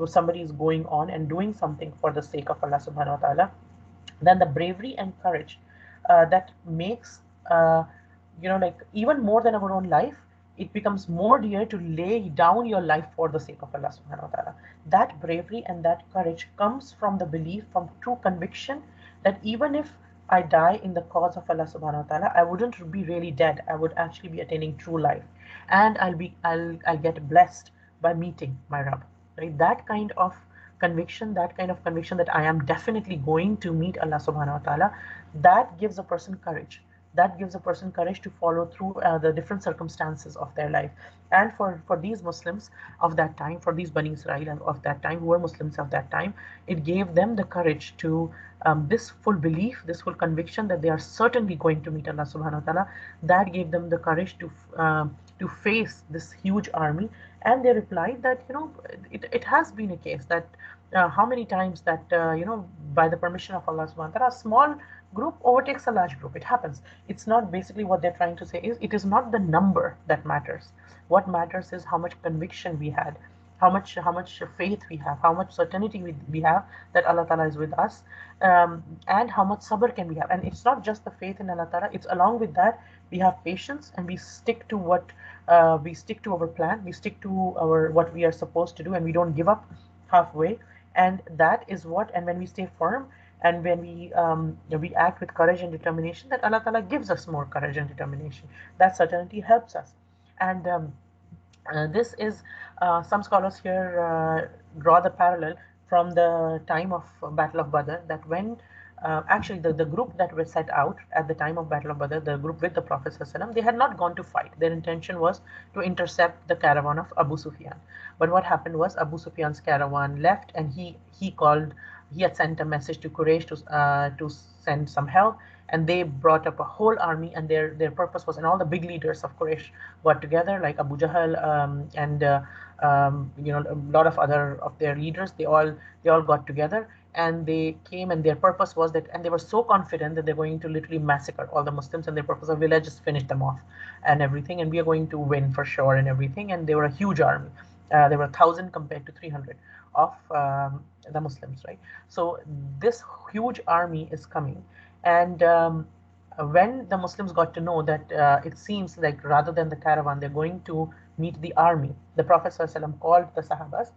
somebody is going on and doing something for the sake of Allah subhanahu wa ta'ala, then the bravery and courage that makes like even more than our own life, it becomes more dear to lay down your life for the sake of Allah subhanahu wa ta'ala. That bravery and that courage comes from the belief, from true conviction, that even if I die in the cause of Allah subhanahu wa ta'ala, I wouldn't be really dead. I would actually be attaining true life. And I'll get blessed by meeting my Rabb. Right? That kind of conviction that I am definitely going to meet Allah subhanahu wa ta'ala, that gives a person courage. That gives a person courage to follow through the different circumstances of their life. And for these Muslims of that time, for these Bani Israel of that time, who were Muslims of that time, it gave them the courage to this full belief, this full conviction that they are certainly going to meet Allah subhanahu wa ta'ala. That gave them the courage to face this huge army. And they replied that, it has been a case that how many times that, by the permission of Allah subhanahu wa ta'ala, a small group overtakes a large group. It happens. It's not, basically what they're trying to say is, it is not the number that matters. What matters is how much conviction we had, how much faith we have, how much certainty we have that Allah Ta'ala is with us, and how much sabr can we have. And it's not just the faith in Allah Ta'ala, it's along with that we have patience, and we stick to we stick to our plan, we stick to our what we are supposed to do, and we don't give up halfway. And that is what, and when we stay firm, and when we act with courage and determination, that Allah Ta'ala gives us more courage and determination. That certainty helps us. And this is, some scholars here draw the parallel from the time of Battle of Badr, that when actually the group that was set out at the time of Battle of Badr, the group with the Prophet ﷺ, they had not gone to fight. Their intention was to intercept the caravan of Abu Sufyan. But what happened was, Abu Sufyan's caravan left, and he had sent a message to Quraysh to send some help, and they brought up a whole army, and their purpose was, and all the big leaders of Quraysh got together, like Abu Jahl, and a lot of other of their leaders. They all got together, and they came, and their purpose was that, and they were so confident that they're going to literally massacre all the Muslims, and their purpose of, let's just finish them off and everything, and we are going to win for sure and everything. And they were a huge army. There were 1,000 compared to 300 of the Muslims, right? So this huge army is coming, and when the Muslims got to know that it seems like rather than the caravan, they're going to meet the army, the Prophet ﷺ called the Sahabas,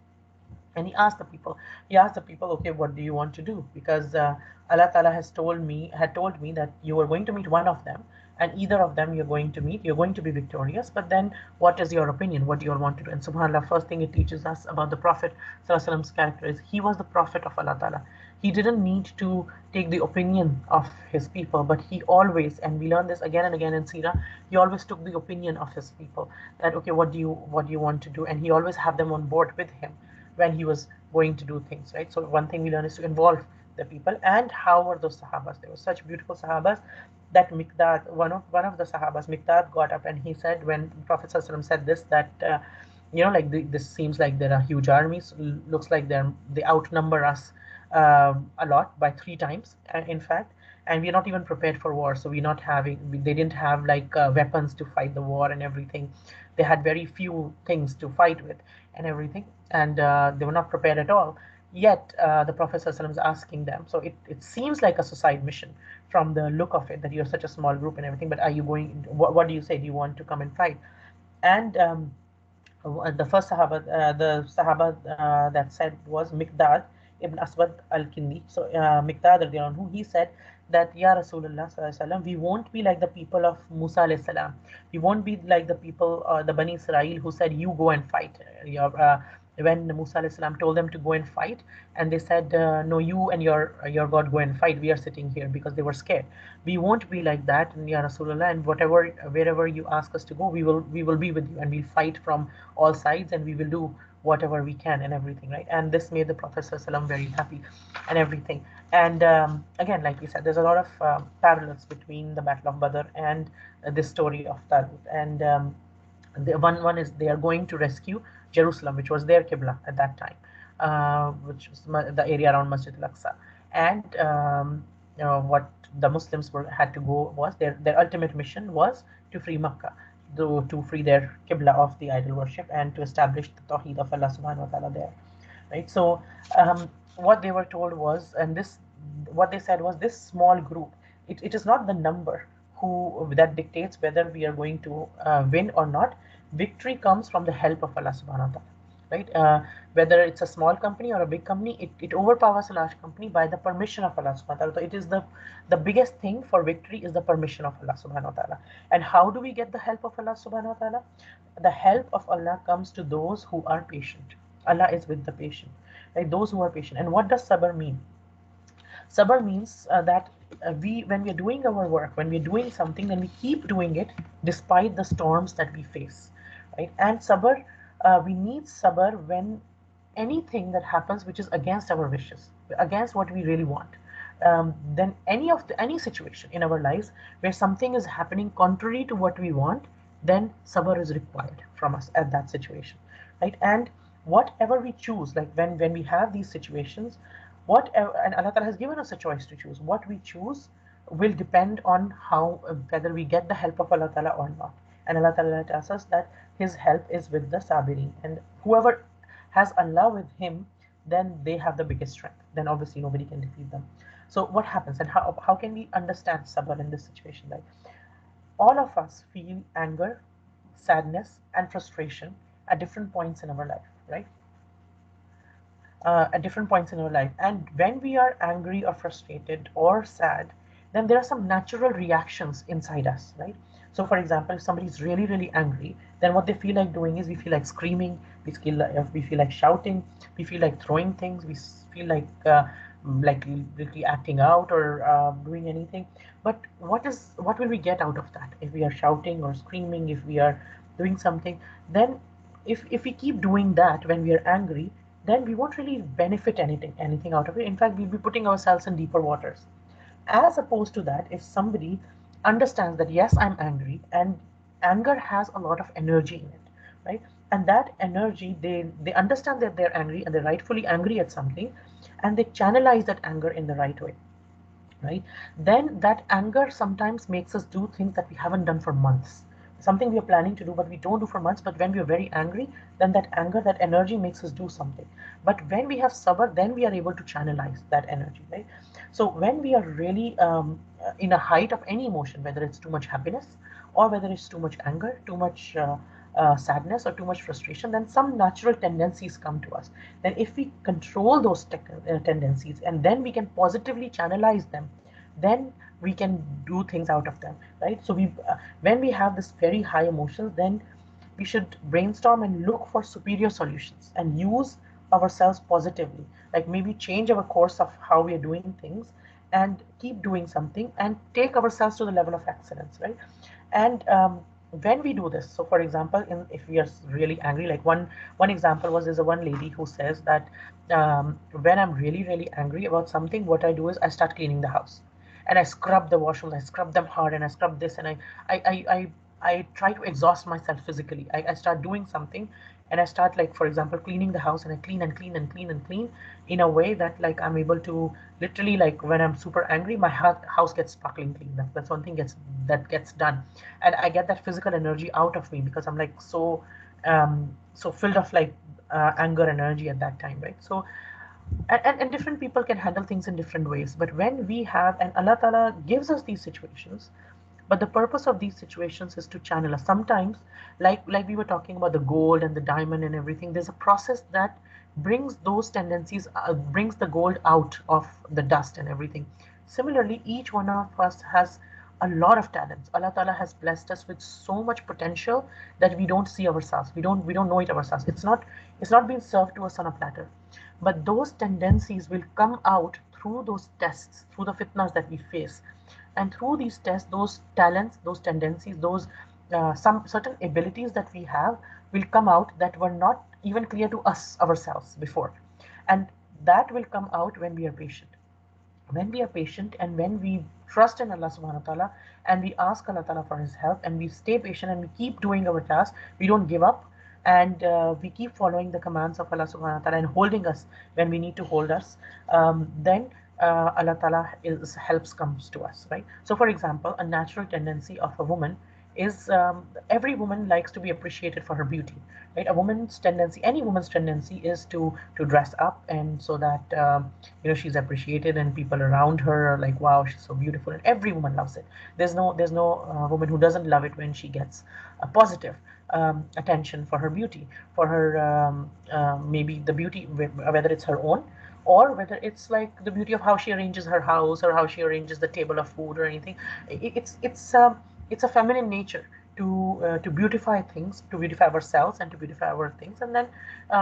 and he asked the people, okay, what do you want to do? Because Allah Ta'ala had told me that you are going to meet one of them, and either of them you're going to be victorious. But then what is your opinion? What do you all want to do? And subhanAllah, first thing it teaches us about the Prophet ﷺ's character is, he was the Prophet of Allah Ta'ala. He didn't need to take the opinion of his people, but he always, and we learn this again and again in Sirah, he always took the opinion of his people, that okay, what do you want to do? And he always had them on board with him when he was going to do things, right? So one thing we learn is to involve the people. And how were those Sahabas? They were such beautiful Sahabas that Miqdad, one of the Sahabas, Miqdad, got up and he said, when Prophet ﷺ said this, that this seems like there are huge armies, looks like they outnumber us a lot, by 3 times, in fact, and we're not even prepared for war. So they didn't have weapons to fight the war and everything. They had very few things to fight with and everything, and they were not prepared at all. Yet the Prophet ﷺ is asking them. So it seems like a suicide mission from the look of it, that you're such a small group and everything, but are you going, what do you say? Do you want to come and fight? And the first Sahaba, the Sahaba that said was Miqdad ibn Aswad al-Kindi. So Miqdad radiallahu anhu, he said that, Ya Rasulullah sallallahu alaihi wasallam, we won't be like the people of Musa alayhi salam. We won't be like the people, the Bani Israel, who said, you go and fight. When Musa alayhi salam told them to go and fight, and they said, no, you and your God go and fight. We are sitting here, because they were scared. We won't be like that, Ya Rasulullah, and wherever you ask us to go, we will be with you, and we'll fight from all sides, and we will do whatever we can and everything, right? And this made the Prophet ﷺ very happy and everything. And again, like we said, there's a lot of parallels between the Battle of Badr and this story of Talut. And the one is, they are going to rescue Jerusalem, which was their Qibla at that time, which was the area around Masjid al-Aqsa. And what the Muslims had to go was, their ultimate mission was to free Makkah, to free their Qibla of the idol worship, and to establish the Tawheed of Allah subhanahu wa ta'ala there, right? So what they were told was, and what they said was, this small group, it is not the number that dictates whether we are going to win or not. Victory comes from the help of Allah subhanahu wa ta'ala, right? Whether it's a small company or a big company, it overpowers a large company by the permission of Allah subhanahu wa ta'ala. So it is the biggest thing for victory is the permission of Allah subhanahu wa ta'ala. And how do we get the help of Allah subhanahu wa ta'ala? The help of Allah comes to those who are patient. Allah is with the patient, right? Those who are patient. And what does sabr mean? Sabr means that when we are doing our work, when we are doing something, then we keep doing it despite the storms that we face, right? And sabr, we need sabr when anything that happens which is against our wishes, against what we really want. Then any situation in our lives where something is happening contrary to what we want, then sabr is required from us at that situation, right? And whatever we choose, like when we have these situations, whatever, and Allah Ta'ala has given us a choice to choose. What we choose will depend on how whether we get the help of Allah Ta'ala or not. And Allah Ta'ala tells us that His help is with the sabirin, and whoever has Allah with him, then they have the biggest strength. Then obviously nobody can defeat them. So what happens, and how can we understand sabr in this situation? Like, all of us feel anger, sadness, and frustration at different points in our life, right? At different points in our life. And when we are angry or frustrated or sad, then there are some natural reactions inside us, right? So, for example, if somebody is really, really angry, then what they feel like doing is we feel like screaming, we feel like shouting, we feel like throwing things, we feel like literally acting out or doing anything. But what will we get out of that if we are shouting or screaming, if we are doing something? Then if we keep doing that when we are angry, then we won't really benefit anything out of it. In fact, we'll be putting ourselves in deeper waters. As opposed to that, if somebody understands that yes, I'm angry, and anger has a lot of energy in it, right? And that energy, they understand that they're angry and they're rightfully angry at something, and they channelize that anger in the right way, right? Then that anger sometimes makes us do things that we haven't done for months. Something we are planning to do, but we don't do for months. But when we are very angry, then that anger, that energy makes us do something. But when we have sabr, then we are able to channelize that energy, right? So when we are really in a height of any emotion, whether it's too much happiness or whether it's too much anger, too much sadness or too much frustration, then some natural tendencies come to us. Then if we control those tendencies and then we can positively channelize them, then we can do things out of them, right? So when we have this very high emotions, then we should brainstorm and look for superior solutions and use ourselves positively, like maybe change our course of how we are doing things and keep doing something and take ourselves to the level of excellence, right? And when we do this, so for example, if we are really angry, like one example was, there's a one lady who says that when I'm really, really angry about something, what I do is I start cleaning the house and I scrub the washrooms, I scrub them hard, and I scrub this, and I try to exhaust myself physically. I start doing something, and I start, like, for example, cleaning the house, and I clean and clean and clean and clean in a way that, like, I'm able to literally, like, when I'm super angry, my house gets sparkling clean. That's one thing that gets done, and I get that physical energy out of me because I'm like so filled of like anger and energy at that time, right? So and different people can handle things in different ways, but when we have, and Allah Ta'ala gives us these situations, but the purpose of these situations is to channel us. Sometimes, like we were talking about the gold and the diamond and everything, there's a process that brings those tendencies, brings the gold out of the dust and everything. Similarly, each one of us has a lot of talents. Allah Ta'ala has blessed us with so much potential that we don't see ourselves. We don't know it ourselves. It's not being served to us on a platter. But those tendencies will come out through those tests, through the fitnas that we face. And through these tests, those talents, those tendencies, those some certain abilities that we have will come out that were not even clear to us ourselves before. And that will come out when we are patient. When we are patient and when we trust in Allah subhanahu wa ta'ala and we ask Allah ta'ala for his help and we stay patient and we keep doing our task, we don't give up, and we keep following the commands of Allah subhanahu wa ta'ala and holding us when we need to hold us, then Allah ta'ala helps comes to us, right? So for example, a natural tendency of a woman is every woman likes to be appreciated for her beauty, right? A woman's tendency, any woman's tendency, is to dress up, and so that she's appreciated, and people around her are like, wow, she's so beautiful, and every woman loves it. There's no woman who doesn't love it when she gets a positive attention for her beauty, for her maybe the beauty, whether it's her own, or whether it's like the beauty of how she arranges her house, or how she arranges the table of food or anything. It's a feminine nature to beautify things, to beautify ourselves, and to beautify our things, and then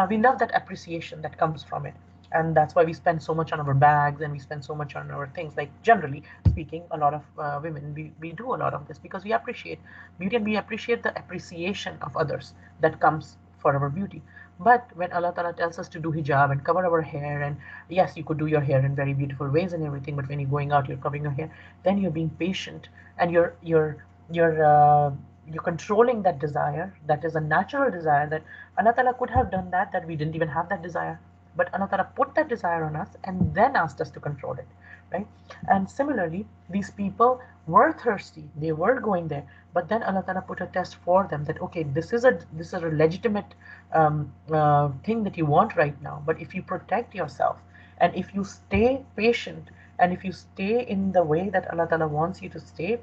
we love that appreciation that comes from it. And that's why we spend so much on our bags, and we spend so much on our things. Like, generally speaking, a lot of women, we do a lot of this because we appreciate beauty, and we appreciate the appreciation of others that comes for our beauty. But when Allah Ta'ala tells us to do hijab and cover our hair, and yes, you could do your hair in very beautiful ways and everything, but when you're going out, you're covering your hair, then you're being patient, and you're uh, you're controlling that desire, that is a natural desire, that Allah Ta'ala could have done that we didn't even have that desire. But Allah Ta'ala put that desire on us and then asked us to control it, right? And similarly, these people were thirsty, they were going there, but then Allah Ta'ala put a test for them, that okay, this is a legitimate thing that you want right now, but if you protect yourself, and if you stay patient, and if you stay in the way that Allah Ta'ala wants you to stay,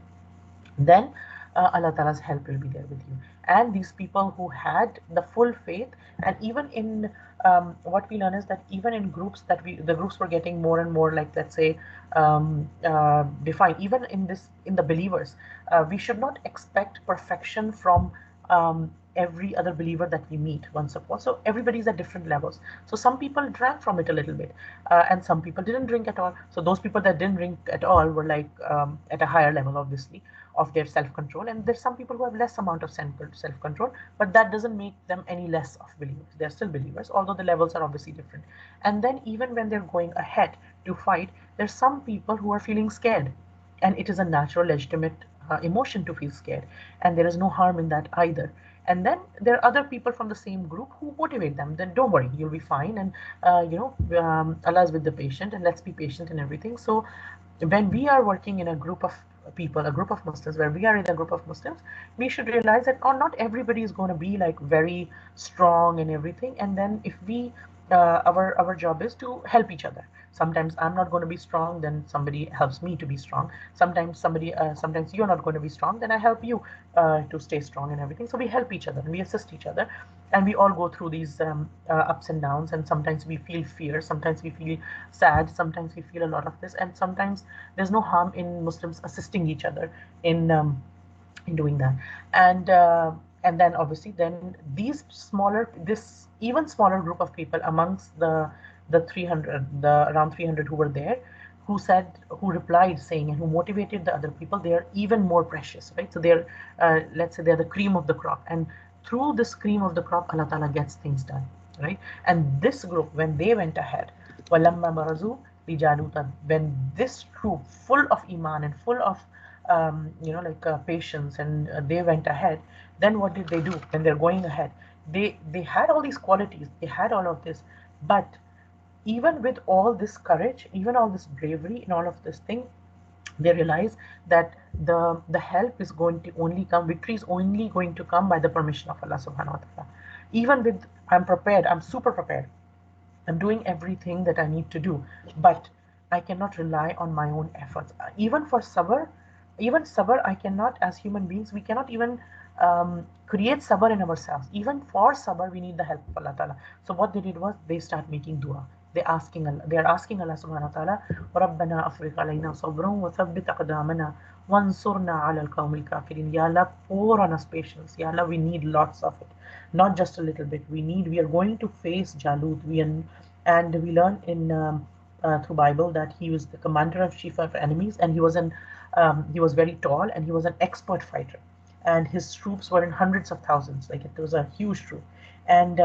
then Allah Ta'ala's help will be there with you. And these people who had the full faith, and even in what we learn is that even in groups, the groups were getting more and more, like, let's say, defined. Even in the believers, we should not expect perfection from every other believer that we meet, once of all. So everybody's at different levels. So some people drank from it a little bit, and some people didn't drink at all. So those people that didn't drink at all were like at a higher level, obviously, of their self-control. And there's some people who have less amount of self-control, but that doesn't make them any less of believers. They're still believers, although the levels are obviously different. And then even when they're going ahead to fight, there's some people who are feeling scared, and it is a natural, legitimate emotion to feel scared, and there is no harm in that either. And then there are other people from the same group who motivate them, then don't worry, you'll be fine, and Allah is with the patient, and let's be patient and everything. So when we are working in a group of people, a group of Muslims, where we are in a group of Muslims, we should realize that, oh, not everybody is going to be like very strong and everything. And then if we our job is to help each other. Sometimes I'm not going to be strong, then somebody helps me to be strong. Sometimes you're not going to be strong, then I help you to stay strong and everything. So we help each other, and we assist each other, and we all go through these ups and downs. And sometimes we feel fear, sometimes we feel sad, sometimes we feel a lot of this, and sometimes there's no harm in Muslims assisting each other in doing that. And then obviously, then this even smaller group of people amongst the 300, the around 300 who were there, who replied saying, and who motivated the other people, they are even more precious, right? So they're let's say they're the cream of the crop, and through this cream of the crop, Allah Ta'ala gets things done, right? And this group, when they went ahead, وَلَمَّا بَرَزُوا لِجَالُوتَ, when this group, full of iman and full of patience, and they went ahead, then what did they do when they're going ahead? They had all these qualities, they had all of this, but even with all this courage, even all this bravery and all of this thing, they realize that the help is going to only come, victory is only going to come by the permission of Allah subhanahu wa ta'ala. Even with, I'm prepared, I'm super prepared, I'm doing everything that I need to do, but I cannot rely on my own efforts. Even for sabr, I cannot, as human beings, we cannot even create sabr in ourselves. Even for sabr, we need the help of Allah Ta'ala. So what they did was, they start making dua. They are asking Allah subhanahu wa ta'ala, رَبَّنَا أَفْرِغْ عَلَيْنَا صَبْرًا وَثَبِّتْ أَقْدَامَنَا وَانْصُرْنَا عَلَى الْقَوْمِ الْكَافِرِينَ. Ya Allah, pour on us patience. Ya Allah, we need lots of it, not just a little bit. We are going to face Jalut. And we learn in through Bible that he was the commander of chief of enemies, and he was very tall, and he was an expert fighter, and his troops were in hundreds of thousands. Like, it was a huge troop. And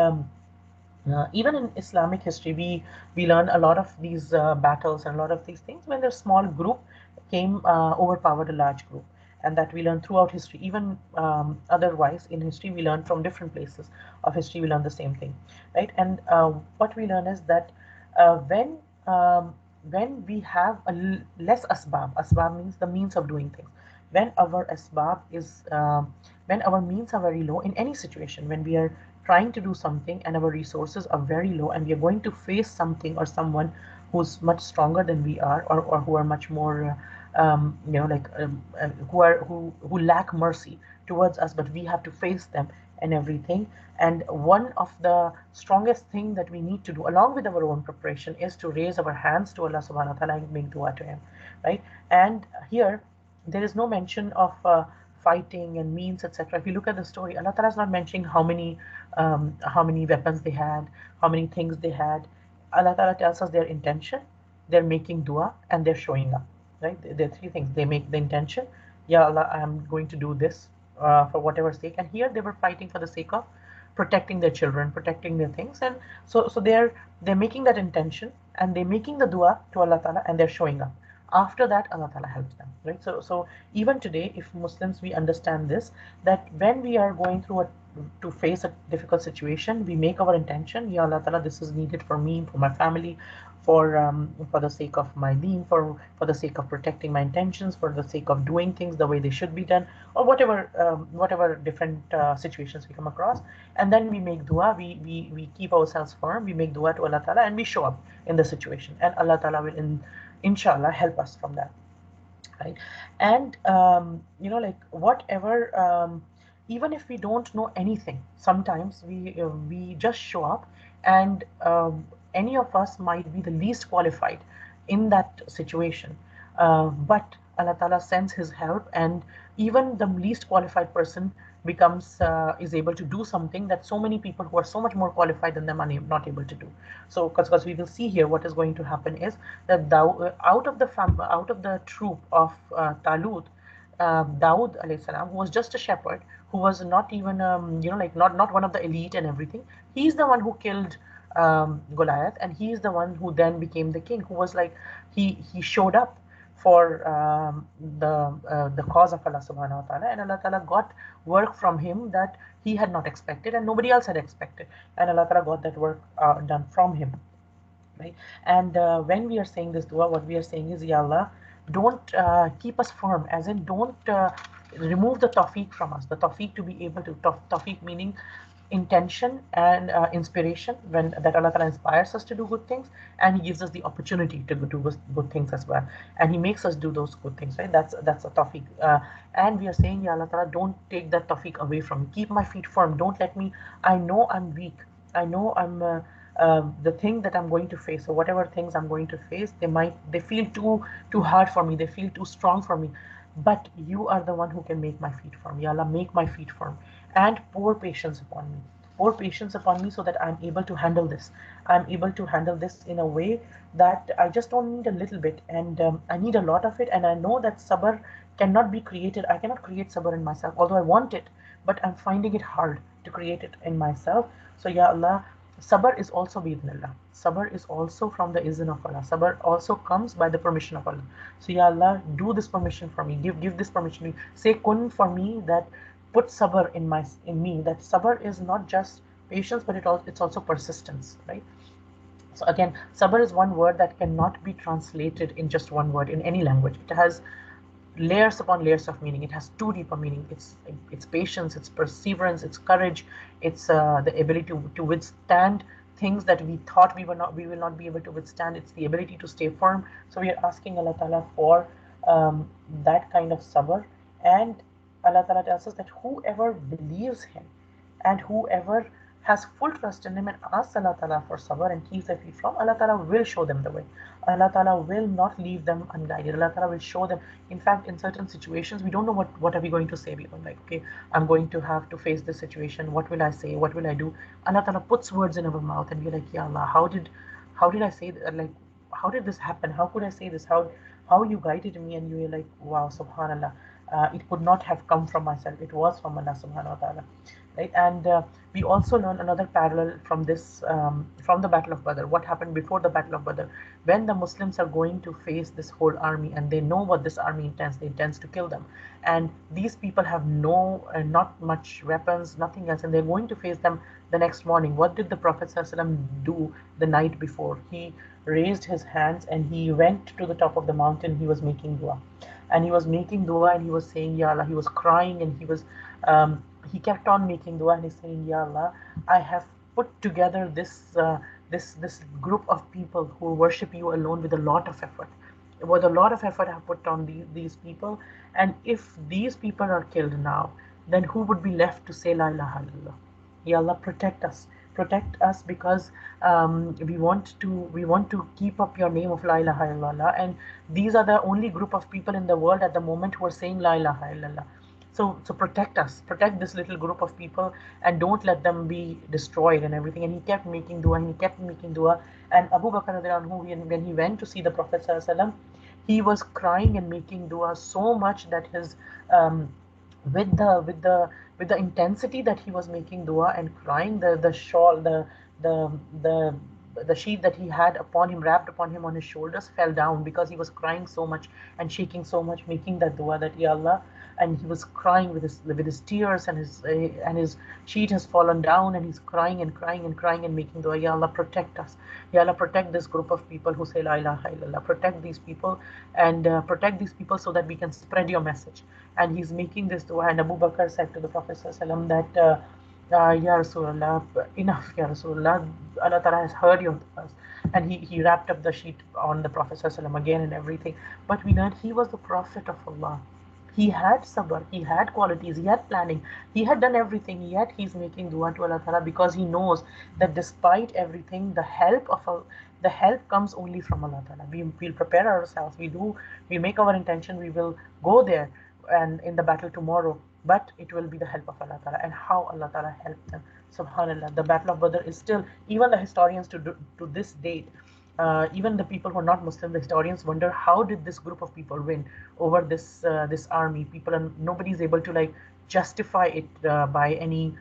even in Islamic history, we learn a lot of these battles and a lot of these things when a small group came overpowered a large group, and that we learn throughout history. Even otherwise in history, we learn from different places of history. We learn the same thing, right? And what we learn is that uh, when um, when we have less asbab means the means of doing things. when our asbab is, when our means are very low in any situation, when we are trying to do something and our resources are very low and we are going to face something or someone who's much stronger than we are, or who are much more who lack mercy towards us, but we have to face them and everything. And one of the strongest thing that we need to do along with our own preparation is to raise our hands to Allah subhanahu wa ta'ala and make dua to him, right? And here there is no mention of fighting and means, etc. If you look at the story, Allah Ta'ala is not mentioning how many weapons they had, how many things they had. Allah Ta'ala tells us their intention, they're making dua, and they're showing up. Right? There are three things. They make the intention, Ya Allah, I am going to do this for whatever sake. And here they were fighting for the sake of protecting their children, protecting their things. And so they're making that intention and they're making the dua to Allah Ta'ala and they're showing up. After that, Allah Ta'ala helps them. Right? So even today, if Muslims, we understand this, that when we are going through to face a difficult situation, we make our intention, Ya Allah Ta'ala, this is needed for me, for my family, for the sake of my deen, for the sake of protecting my intentions, for the sake of doing things the way they should be done, or whatever different situations we come across. And then we make dua, we keep ourselves firm, we make dua to Allah Ta'ala, and we show up in the situation, and Allah Ta'ala will inshallah help us from that, right? And like whatever, even if we don't know anything, sometimes we just show up, and any of us might be the least qualified in that situation, but Allah Ta'ala sends his help, and even the least qualified person becomes is able to do something that so many people who are so much more qualified than them are not able to do. So because we will see here what is going to happen is that out of the troop of Talut, Dawood alayhi salam, who was just a shepherd, who was not even not one of the elite and everything. He's the one who killed Goliath, and he's the one who then became the king. Who was like he showed up for the cause of Allah subhanahu wa ta'ala, and Allah ta'ala got work from him that he had not expected and nobody else had expected, and Allah ta'ala got that work done from him, right? And when we are saying this dua, what we are saying is, Ya Allah, don't keep us firm, as in don't remove the tawfiq from us, the tawfiq to be able to, tawfiq meaning intention and inspiration, when that Allah Ta'ala inspires us to do good things, and he gives us the opportunity to do good things as well, and he makes us do those good things, right? That's a tawfiq, and we are saying, Ya Allah Ta'ala, don't take that tawfiq away from me, keep my feet firm, don't let me, I know I'm weak, I know I'm the thing that I'm going to face, or whatever things I'm going to face, they feel too hard for me, they feel too strong for me, but you are the one who can make my feet firm. Ya Allah, make my feet firm, and pour patience upon me. Pour patience upon me so that I'm able to handle this. I'm able to handle this in a way that I just don't need a little bit, and I need a lot of it. And I know that sabr cannot be created. I cannot create sabr in myself, although I want it, but I'm finding it hard to create it in myself. So, Ya Allah, sabr is also bi'idhnillah. Sabr is also from the izn of Allah. Sabr also comes by the permission of Allah. So, Ya Allah, do this permission for me. Give this permission to me. Say kun for me, that put sabr in me. That sabr is not just patience, but it's also persistence, right? So again, sabr is one word that cannot be translated in just one word in any language. It has layers upon layers of meaning. It has two deeper meaning. It's patience, it's perseverance, it's courage, it's the ability to withstand things that we thought we will not be able to withstand. It's the ability to stay firm. So we are asking Allah Ta'ala for that kind of sabr, and Allah Ta'ala tells us that whoever believes him and whoever has full trust in him and asks Allah Ta'ala for sabr and keeps their feet from, Allah Ta'ala will show them the way. Allah Ta'ala will not leave them unguided. Allah Ta'ala will show them. In fact, in certain situations, we don't know what are we going to say. We are like, okay, I'm going to have to face this situation. What will I say? What will I do? Allah Ta'ala puts words in our mouth, and we're like, Ya Allah, how did I say that? Like, how did this happen? How could I say this? How you guided me? And you were like, wow, subhanallah. It could not have come from myself. It was from Allah subhanahu wa ta'ala. right? And we also learn another parallel from this, from the Battle of Badr. What happened before the Battle of Badr? When the Muslims are going to face this whole army, and they know what this army intends, they intends to kill them, and these people have not much weapons, nothing else, and they're going to face them the next morning. What did the Prophet ﷺ do the night before? He raised his hands and he went to the top of the mountain. He was making dua, and he was making dua, and he was saying, Ya Allah. He was crying, and he kept on making dua, and he's saying, Ya Allah, I have put together this group of people who worship you alone with a lot of effort. With a lot of effort I have put on these people, and if these people are killed now, then who would be left to say La ilaha illallah? Ya Allah, protect us, because we want to keep up your name of La ilaha illallah, and these are the only group of people in the world at the moment who are saying La ilaha illallah. So protect us, protect this little group of people, and don't let them be destroyed and everything. And he kept making dua, and he kept making dua. And Abu Bakr radiallahu anhu, when he went to see the Prophet sallallahu alaihi wasallam, he was crying and making dua so much that his um, with the intensity that he was making dua and crying, the shawl, the the the sheet that he had upon him, wrapped upon him on his shoulders, fell down because he was crying so much and shaking so much, making that dua, that Ya Allah. And he was crying with his tears, and his sheet has fallen down, and he's crying and crying and crying and making dua, Ya Allah, protect us. Ya Allah, protect this group of people who say La ilaha illallah. Protect these people, and protect these people so that we can spread your message. And he's making this dua, and Abu Bakr said to the Prophet ﷺ that, Ya Rasulullah, enough, Ya Rasulullah, Allah Ta'ala has heard your du'as. And he wrapped up the sheet on the Prophet ﷺ again and everything. But we learned he was the Prophet of Allah. He had sabr, he had qualities, he had planning, he had done everything, yet he's making dua to Allah Ta'ala, because he knows that despite everything, the help comes only from Allah Ta'ala. We'll prepare ourselves, we make our intention, we will go there and in the battle tomorrow, but it will be the help of Allah Ta'ala. And how Allah Ta'ala helped them, subhanallah. The Battle of Badr is still, even the historians to this date, even the people who are not Muslim, the historians wonder, how did this group of people win over this army? People, and nobody is able to like justify it by any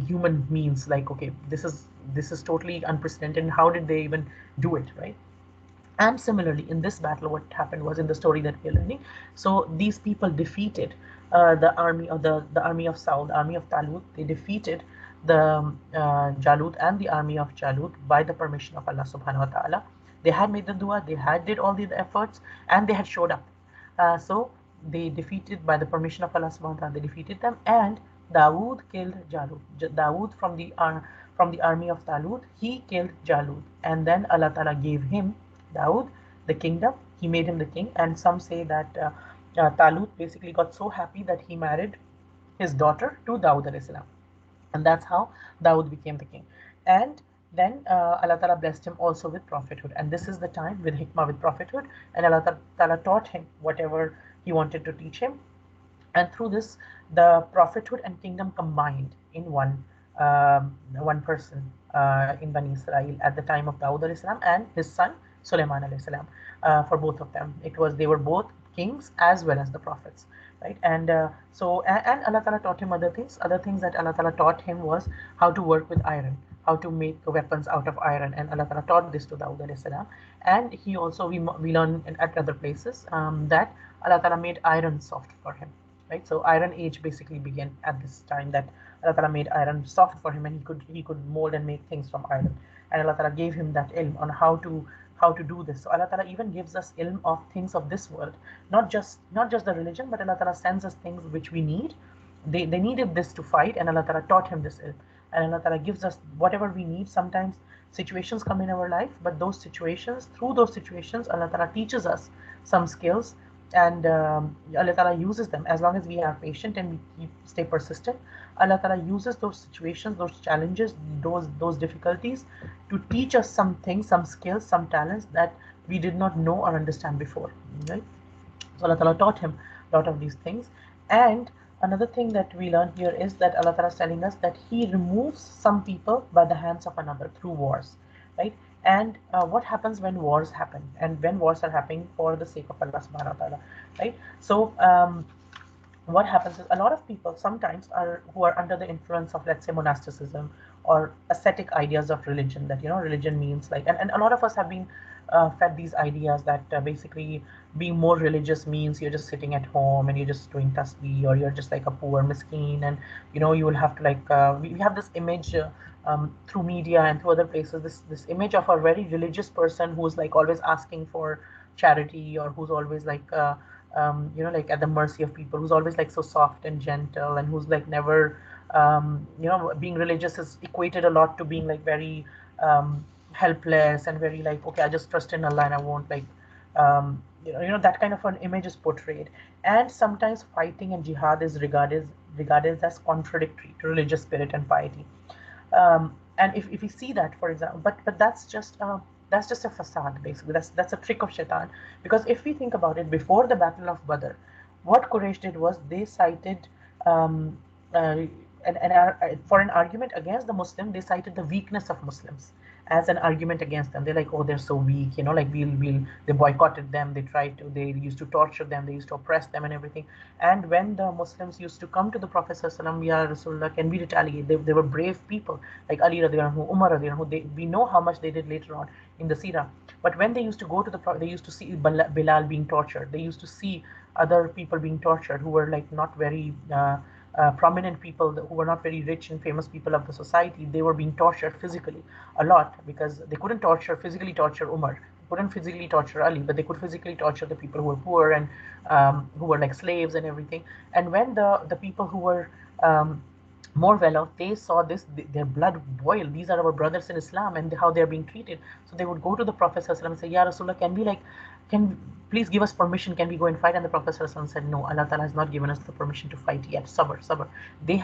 human means. Like, okay, this is totally unprecedented. And how did they even do it, right? And similarly, in this battle, what happened was, in the story that we're learning, so these people defeated the army of the army of Saul, the army of Talut. They defeated the Jalut and the army of Jalut by the permission of Allah subhanahu wa ta'ala. They had made the dua, they had did all the efforts, and they had showed up. So they defeated, by the permission of Allah subhanahu wa ta'ala, they defeated them, and Dawood killed Jalut. Dawood from the army of Talut, he killed Jalut, and then Allah Ta'ala gave him, Dawood, the kingdom. He made him the king, and some say that Talut basically got so happy that he married his daughter to Dawood alayhi salam, and that's how Dawood became the king. And then Allah Ta'ala blessed him also with prophethood, and this is the time with hikmah, with prophethood, and Allah Ta'ala taught him whatever he wanted to teach him, and through this, the prophethood and kingdom combined in one person in Bani Israel at the time of Dawood alayhi salam and his son Sulaiman alayhi salam. For both of them, they were both kings as well as the prophets, right? And and Allah Ta'ala taught him other things. Other things that Allah Ta'ala taught him was how to work with iron, how to make weapons out of iron, and Allah Ta'ala taught this to Dawood alayhi salam. And he also, we learn at other places that Allah Ta'ala made iron soft for him, right? So Iron Age basically began at this time, that Allah Ta'ala made iron soft for him, and he could mold and make things from iron. And Allah Ta'ala gave him that ilm on how to do this. So Allah Ta'ala even gives us ilm of things of this world, not just the religion, but Allah Ta'ala sends us things which we need. They needed this to fight, and Allah Ta'ala taught him this ilm. And Allah Ta'ala gives us whatever we need. Sometimes situations come in our life, but through those situations, Allah Ta'ala teaches us some skills, and Allah Ta'ala uses them as long as we are patient and we stay persistent. Allah Ta'ala uses those situations, those challenges, those difficulties to teach us some things, some skills, some talents that we did not know or understand before, right? So Allah Ta'ala taught him a lot of these things. And another thing that we learn here is that Allah Ta'ala is telling us that he removes some people by the hands of another through wars, right? And what happens when wars happen, and when wars are happening for the sake of Allah subhanahu wa ta'ala, right? So what happens is a lot of people sometimes are who are under the influence of, let's say, monasticism or ascetic ideas of religion, that religion means like, and a lot of us have been fed these ideas that basically being more religious means you're just sitting at home and you're just doing tasbih, or you're just like a poor miskin, and you will have to like we have this image through media and through other places, this image of a very religious person who's like always asking for charity, or who's always like like at the mercy of people, who's always like so soft and gentle, and who's like never, being religious is equated a lot to being like very helpless and very like, okay, I just trust in Allah and I won't like, that kind of an image is portrayed. And sometimes fighting and jihad is regarded as contradictory to religious spirit and piety. And if we see that, for example, but that's just a facade, basically. That's a trick of shaitan. Because if we think about it, before the Battle of Badr, what Quraysh did was they cited, for an argument against the Muslim, they cited the weakness of Muslims as an argument against them. They're like, oh, they're so weak, like they boycotted them, they used to torture them, they used to oppress them and everything. And when the Muslims used to come to the Prophet Sallallahu Alaihi Wasallam, Ya Rasulullah, can we retaliate? They were brave people, like Ali radiallahu anhu, Umar radiallahu anhu. We know how much they did later on in the Sirah. But when they used to go to the Prophet, they used to see Bilal being tortured. They used to see other people being tortured who were like not very prominent people, who were not very rich and famous people of the society. They were being tortured physically a lot, because they couldn't physically torture Umar. They couldn't physically torture Ali, but they could physically torture the people who were poor and who were like slaves and everything. And when the people who were more well off, they saw this, their blood boil. These are our brothers in Islam, and how they're being treated. So they would go to the Prophet ﷺ and say, Ya Rasulullah, can please give us permission? Can we go and fight? And the Prophet ﷺ said, no, Allah Ta'ala has not given us the permission to fight yet. Sabr, sabr. They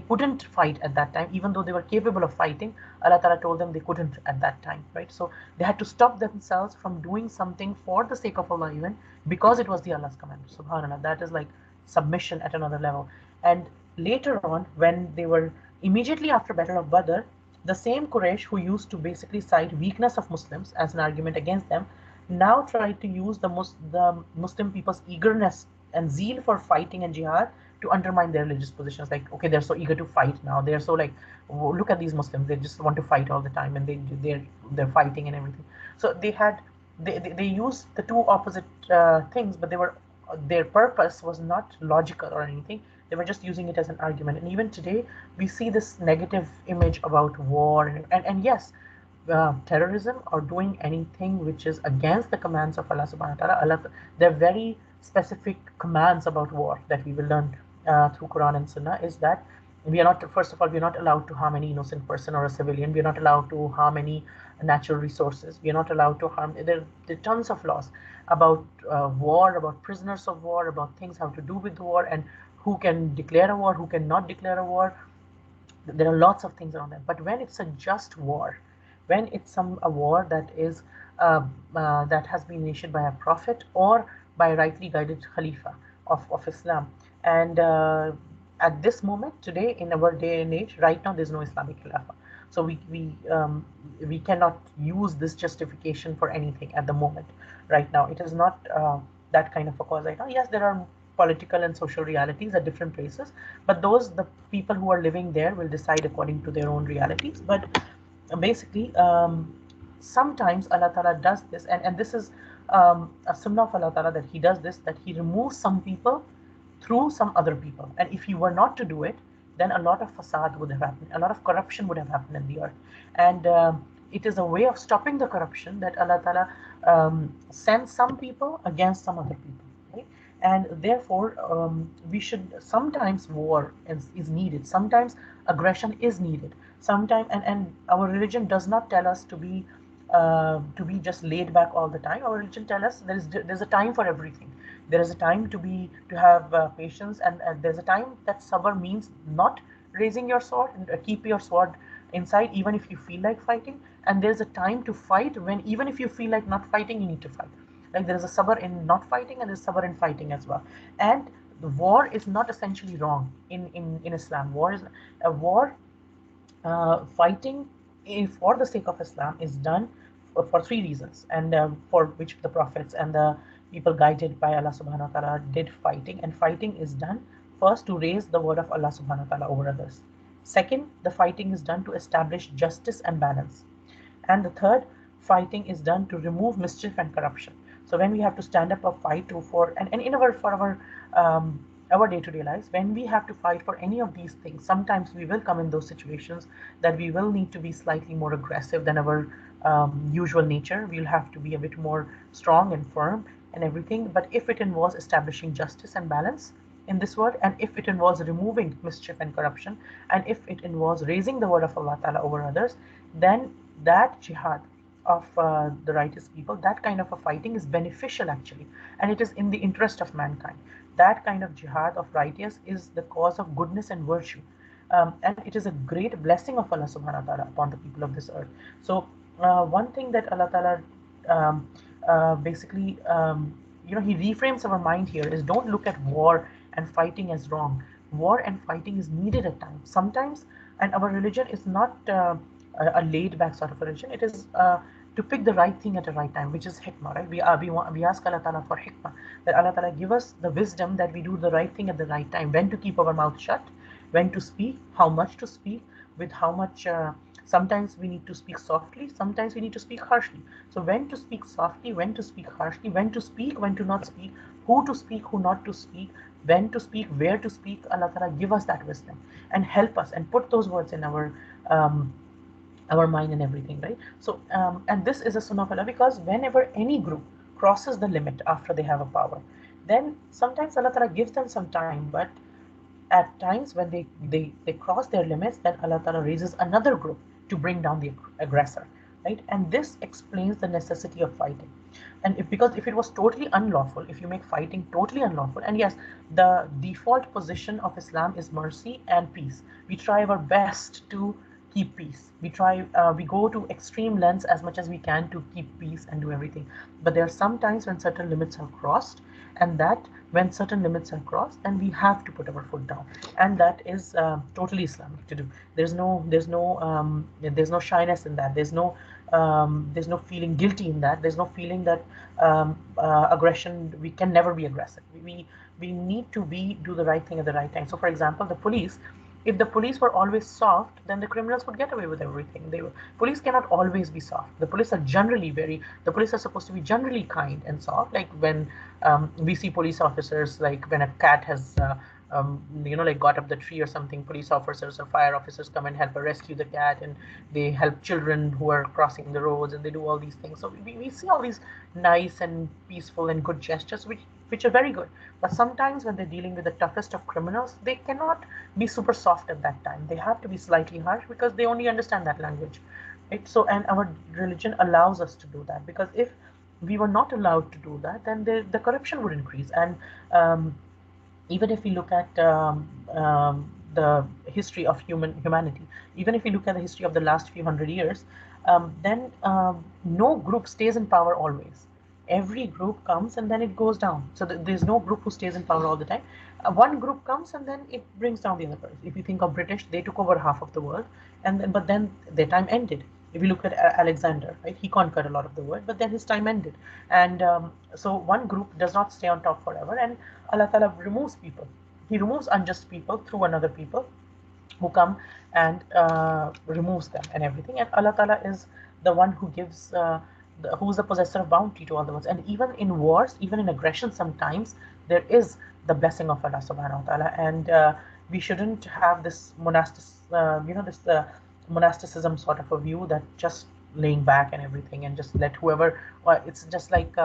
couldn't fight at that time, even though they were capable of fighting. Allah Ta'ala told them they couldn't at that time, right? So they had to stop themselves from doing something for the sake of Allah, even because it was the Allah's command. Subhanallah, that is like submission at another level. And later on, when they were immediately after Battle of Badr, the same Quraysh who used to basically cite weakness of Muslims as an argument against them, now tried to use the Muslim people's eagerness and zeal for fighting and jihad to undermine their religious positions. Like, okay, they're so eager to fight now. They're so like, oh, look at these Muslims. They just want to fight all the time, and they're fighting and everything. So they used the two opposite things, but their purpose was not logical or anything. They were just using it as an argument. And even today, we see this negative image about war. And yes, terrorism or doing anything which is against the commands of Allah subhanahu wa ta'ala. There are very specific commands about war that we will learn through Quran and Sunnah, is that we are not, first of all, we are not allowed to harm any innocent person or a civilian. We are not allowed to harm any natural resources. We are not allowed to harm, there are tons of laws about war, about prisoners of war, about things how to do with the war, and who can declare a war, who cannot declare a war. There are lots of things around that. But when it's a just war, when it's a war that is that has been initiated by a prophet or by a rightly guided Khalifa of Islam, and at this moment today, in our day and age, right now, there's no Islamic Khilafah. So we cannot use this justification for anything at the moment. Right now, it is not that kind of a cause right now. Yes, there are political and social realities at different places, but the people who are living there will decide according to their own realities. But basically, sometimes Allah Ta'ala does this, and this is a sunnah of Allah Ta'ala, that He does this, that He removes some people through some other people. And if He were not to do it, then a lot of fasad would have happened, a lot of corruption would have happened in the earth. And it is a way of stopping the corruption that Allah Ta'ala sends some people against some other people. Right? And therefore, we should, sometimes war is needed, sometimes aggression is needed, sometimes, and our religion does not tell us to be just laid back all the time. Our religion tells us there's a time for everything. There is a time to have patience, and there's a time that sabr means not raising your sword, and keep your sword inside even if you feel like fighting. And there's a time to fight, when even if you feel like not fighting, you need to fight. Like, there is a sabr in not fighting, and there's sabr in fighting as well. And the war is not essentially wrong in Islam. Fighting for the sake of Islam is done for three reasons, and for which the prophets and the people guided by Allah subhanahu wa ta'ala did fighting. And fighting is done First, to raise the word of Allah subhanahu wa ta'ala over others. Second, the fighting is done to establish justice and balance. And the third, fighting is done to remove mischief and corruption. So when we have to stand up a fight to for and in our day-to-day lives, when we have to fight for any of these things, sometimes we will come in those situations that we will need to be slightly more aggressive than our usual nature. We'll have to be a bit more strong and firm and everything. But if it involves establishing justice and balance in this world, and if it involves removing mischief and corruption, and if it involves raising the word of Allah Ta'ala over others, then that jihad of the righteous people, that kind of a fighting is beneficial actually, and it is in the interest of mankind. That kind of jihad of righteous is the cause of goodness and virtue, and it is a great blessing of Allah subhanahu wa ta'ala upon the people of this earth. So one thing that Allah Ta'ala um, basically he reframes our mind here is, don't look at war and fighting as wrong. War and fighting is needed at times sometimes, and our religion is not a laid back sort of religion. It is to pick the right thing at the right time, which is hikmah, right? We ask Allah Ta'ala for hikmah, that Allah Ta'ala give us the wisdom that we do the right thing at the right time, when to keep our mouth shut, when to speak, how much to speak, with how much. Sometimes we need to speak softly, sometimes we need to speak harshly. So when to speak softly, when to speak harshly, when to speak, when to not speak, who to speak, who not to speak, when to speak, where to speak. Allah Ta'ala give us that wisdom and help us and put those words in our mind and everything, right? So and this is a sunnah of Allah, because whenever any group crosses the limit after they have a power, then sometimes Allah Ta'ala gives them some time, but at times when they cross their limits, then Allah Ta'ala raises another group to bring down the aggressor, right? And this explains the necessity of fighting. And because if it was totally unlawful, if you make fighting totally unlawful, and yes, the default position of Islam is mercy and peace. We try our best to keep peace. We go to extreme lengths as much as we can to keep peace and do everything. But there are some times when certain limits are crossed, and that when certain limits are crossed, then we have to put our foot down, and that is totally Islamic to do. There's no shyness in that. There's no feeling guilty in that. There's no feeling that aggression. We can never be aggressive. We need to do the right thing at the right time. So, for example, the police. If the police were always soft, then the criminals would get away with everything. Police cannot always be soft. The police are supposed to be generally kind and soft. Like when we see police officers, like when a cat has, like got up the tree or something, police officers or fire officers come and help rescue the cat, and they help children who are crossing the roads, and they do all these things. So we see all these nice and peaceful and good gestures, which are very good. But sometimes when they're dealing with the toughest of criminals, they cannot be super soft at that time. They have to be slightly harsh because they only understand that language, right? So, and our religion allows us to do that, because if we were not allowed to do that, then the corruption would increase. And even if we look at the history of humanity, even if we look at the history of the last few hundred years, then no group stays in power always. Every group comes and then it goes down. So there's no group who stays in power all the time. One group comes and then it brings down the other person. If you think of British, they took over half of the world, but then their time ended. If you look at Alexander, right, he conquered a lot of the world, but then his time ended. And so one group does not stay on top forever, and Allah Ta'ala removes people. He removes unjust people through another people who come and removes them and everything. And Allah Ta'ala is the one who gives, who's the possessor of bounty to all the worlds. And even in wars, even in aggression, sometimes there is the blessing of Allah Subhanahu wa Ta'ala. And we shouldn't have this monasticism sort of a view that just laying back and everything and just let whoever. Well, it's just like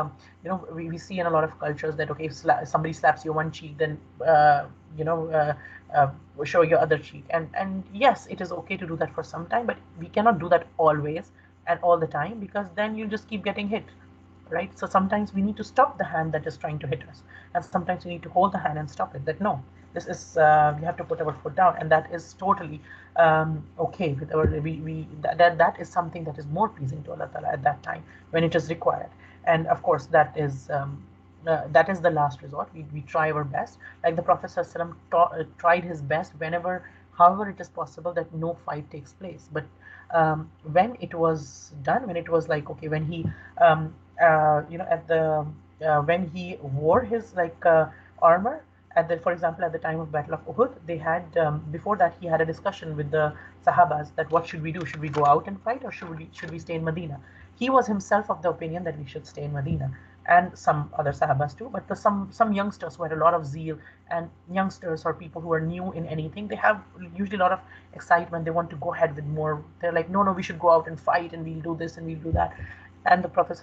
we see in a lot of cultures that, okay, if somebody slaps you one cheek, then show your other cheek. And yes, it is okay to do that for some time, but we cannot do that always and all the time, because then you'll just keep getting hit, right? So sometimes we need to stop the hand that is trying to hit us, and sometimes we need to hold the hand and stop it. That no, this is we have to put our foot down, and that is totally okay with our that is something that is more pleasing to Allah Ta'ala at that time when it is required. And of course that is the last resort. We try our best, like the Prophet ﷺ tried his best whenever, however it is possible, that no fight takes place. But when it was done, when it was like, okay, when he at the when he wore his armor, For example, at the time of Battle of Uhud, they had before that he had a discussion with the Sahabas that what should we do? Should we go out and fight, or should we stay in Medina? He was himself of the opinion that we should stay in Medina, and some other Sahabas too. But some youngsters who had a lot of zeal, and youngsters or people who are new in anything, they have usually a lot of excitement. They want to go ahead with more. They're like, no, we should go out and fight, and we'll do this and we'll do that. And the Prophet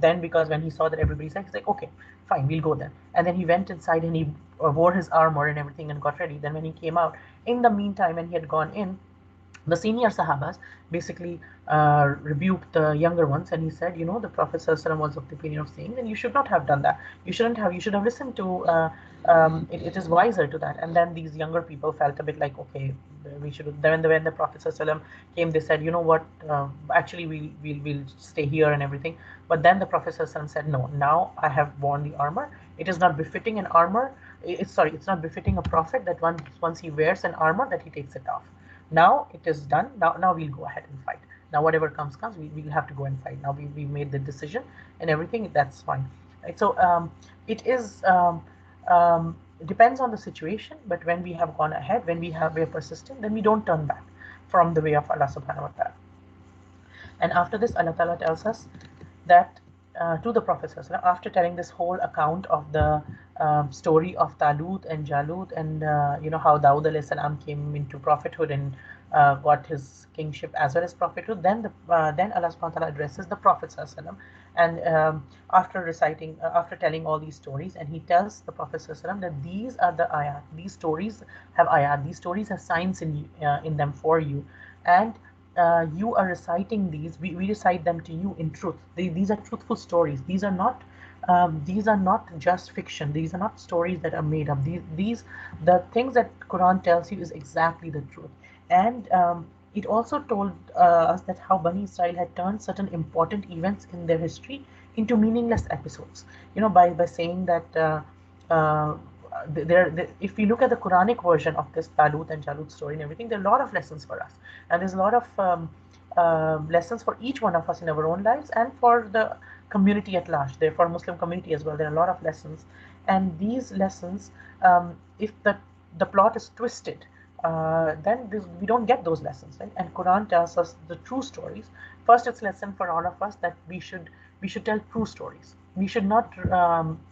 then, because when he saw that everybody's like, he's like, okay, fine, we'll go then. And then he went inside and he wore his armor and everything and got ready. Then when he came out, in the meantime, when he had gone in, the senior Sahabas basically rebuked the younger ones, and he said, the Prophet ﷺ was of the opinion of saying, then you should not have done that. You should have listened to, it is wiser to that. And then these younger people felt a bit like, okay, we should. Then when the Prophet ﷺ came, they said, you know what, actually we'll stay here and everything. But then the Prophet ﷺ said, no, now I have worn the armor. It is not befitting an armor. It's not befitting a prophet that once he wears an armor that he takes it off. Now it is done. Now we'll go ahead and fight. Now whatever comes, we'll have to go and fight. Now we made the decision and everything. That's fine. Right? So it is depends on the situation. But when we have gone ahead, when we're persistent, then we don't turn back from the way of Allah Subhanahu wa Taala. And after this, Allah Ta'ala tells us that to the Prophet after telling this whole account of the story of Talut and Jalut, and how Dawud alayhi salam came into prophethood and got his kingship as well as prophethood, then Allah subhanahu wa ta'ala addresses the Prophet and after telling all these stories, and he tells the Prophet that these are the ayat, these stories have ayat, these stories have signs in them for you, and you are reciting these. We recite them to you in truth. These are truthful stories. These are not just fiction. These are not stories that are made up. The things that Quran tells you is exactly the truth. And it also told us that how Bani Israel had turned certain important events in their history into meaningless episodes. By saying that. If we look at the Quranic version of this Talut and Jalut story and everything, there are a lot of lessons for us, and there's a lot of lessons for each one of us in our own lives and for the community at large. For Muslim community as well, there are a lot of lessons, and these lessons, if the plot is twisted, then we don't get those lessons, right? And Quran tells us the true stories. First, it's lesson for all of us that we should tell true stories. We should not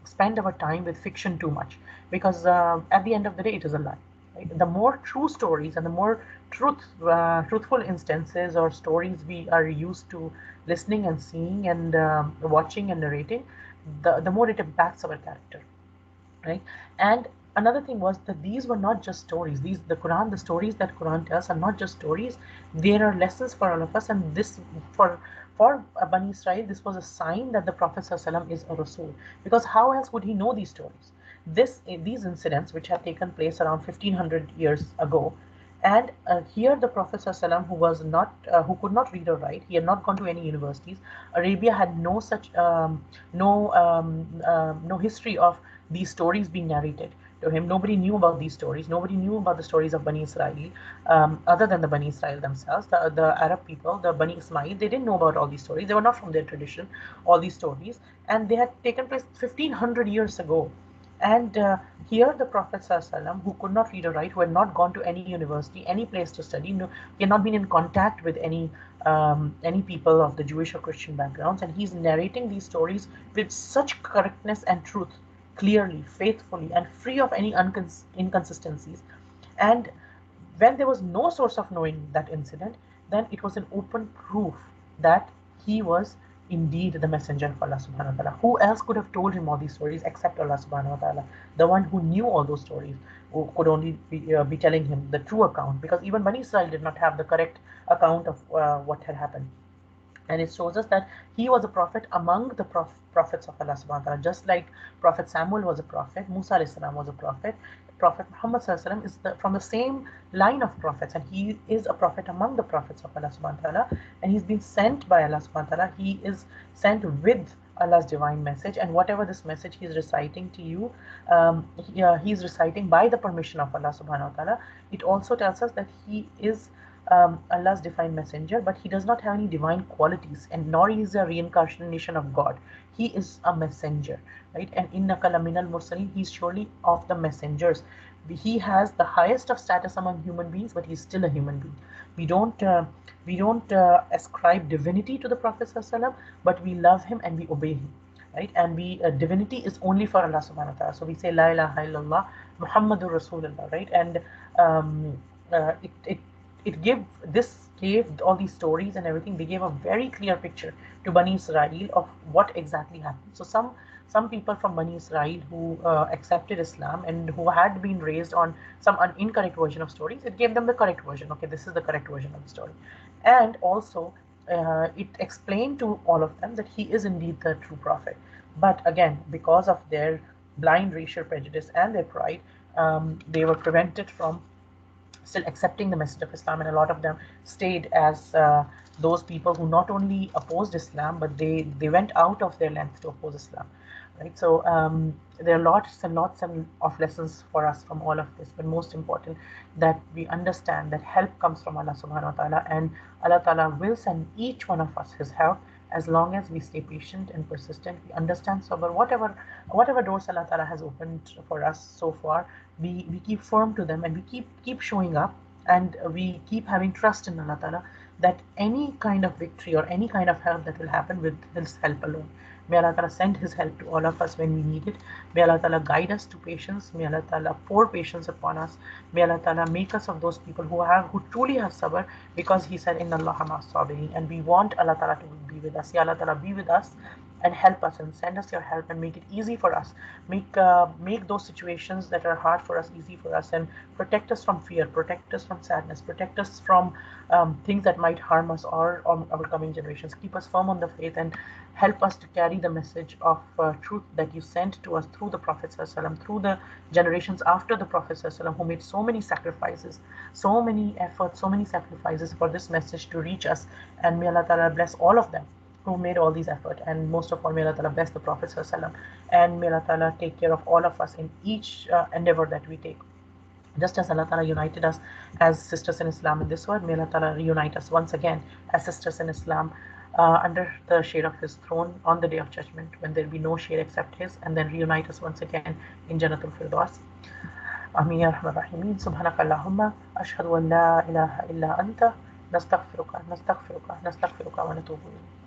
spend our time with fiction too much, because at the end of the day, it is a lie. Right? The more true stories and the more truthful instances or stories we are used to listening and seeing and watching and narrating, the more it impacts our character, right? And another thing was that these were not just stories. The stories that Quran tells are not just stories. There are lessons for all of us, and this for Bani Israel, this was a sign that the Prophet ﷺ is a Rasul, because how else would he know these stories? These incidents, which had taken place around 1500 years ago, and here the Prophet ﷺ, who could not read or write, he had not gone to any universities. Arabia had no such no history of these stories being narrated to him. Nobody knew about these stories. Nobody knew about the stories of Bani Israel, other than the Bani Israel themselves. The Arab people, the Bani Ismail, they didn't know about all these stories. They were not from their tradition, all these stories, and they had taken place 1500 years ago. And here the Prophet ﷺ, who could not read or write, who had not gone to any university, any place to study, he had not been in contact with any people of the Jewish or Christian backgrounds, and he's narrating these stories with such correctness and truth, clearly, faithfully, and free of any inconsistencies. And when there was no source of knowing that incident, then it was an open proof that he was indeed the messenger of Allah subhanahu wa ta'ala. Who else could have told him all these stories except Allah subhanahu wa ta'ala? The one who knew all those stories, who could only be telling him the true account, because even Bani Israel did not have the correct account of what had happened. And it shows us that he was a prophet among the prophets of Allah subhanahu wa ta'ala. Just like Prophet Samuel was a prophet, Musa alayhi salam was a prophet, Prophet Muhammad sallallahu is from the same line of prophets, and he is a prophet among the prophets of Allah subhanahu wa ta'ala, and he's been sent by Allah subhanahu wa ta'ala. He is sent with Allah's divine message, and whatever this message he's reciting to you, he's reciting by the permission of Allah subhanahu wa ta'ala. It also tells us that he is Allah's divine messenger, but he does not have any divine qualities, and nor is a reincarnation of God. He is a messenger, right? And innaka laminal mursalin, he's surely of the messengers. He has the highest of status among human beings, but he's still a human being. We don't ascribe divinity to the Prophet ﷺ, but we love him and we obey him, right? And we divinity is only for Allah subhanahu wa ta'ala. So we say La ilaha illallah Muhammadur Rasulullah, right? And um, it gave this gave all these stories and everything. They gave a very clear picture to Bani Israel of what exactly happened. So some people from Bani Israel who accepted Islam and who had been raised on some incorrect version of stories, it gave them the correct version. Okay, this is the correct version of the story, and also it explained to all of them that he is indeed the true prophet. But again, because of their blind racial prejudice and their pride, they were prevented from still accepting the message of Islam, and a lot of them stayed as those people who not only opposed Islam, but they went out of their length to oppose Islam, right? So there are lots and lots of lessons for us from all of this, but most important that we understand that help comes from Allah subhanahu wa ta'ala, and Allah ta'ala will send each one of us his help as long as we stay patient and persistent. We understand sabr, whatever doors Allah Ta'ala has opened for us so far, we keep firm to them, and we keep showing up, and we keep having trust in Allah Ta'ala that any kind of victory or any kind of help that will happen with his help alone. May Allah Ta'ala send his help to all of us when we need it. May Allah Ta'ala guide us to patience. May Allah Ta'ala pour patience upon us. May Allah Ta'ala make us of those people who truly have sabr, because he said, Inna Allah ma'as sabirin, and we want Allah Ta'ala to be with us. Ya Allah Ta'ala, be with us and help us and send us your help and make it easy for us. Make those situations that are hard for us easy for us, and protect us from fear, protect us from sadness, protect us from things that might harm us or our coming generations. Keep us firm on the faith and help us to carry the message of truth that you sent to us through the Prophet ﷺ, through the generations after the Prophet ﷺ, who made so many sacrifices, so many efforts, so many sacrifices for this message to reach us. And may Allah Ta'ala bless all of them who made all these efforts, and most of all, may Allah Ta'ala bless the Prophet ﷺ, and may Allah Ta'ala take care of all of us in each endeavor that we take. Just as Allah Ta'ala united us as sisters in Islam in this world, may Allah Ta'ala reunite us once again as sisters in Islam under the shade of His throne on the Day of Judgment, when there will be no shade except His, and then reunite us once again in Jannatul Firdaus. Ameen ya Rahman Rahimin. Subhanaka Allahumma ashhadu an la ilaha illa anta nastaghfiruka wa natubu ilayk.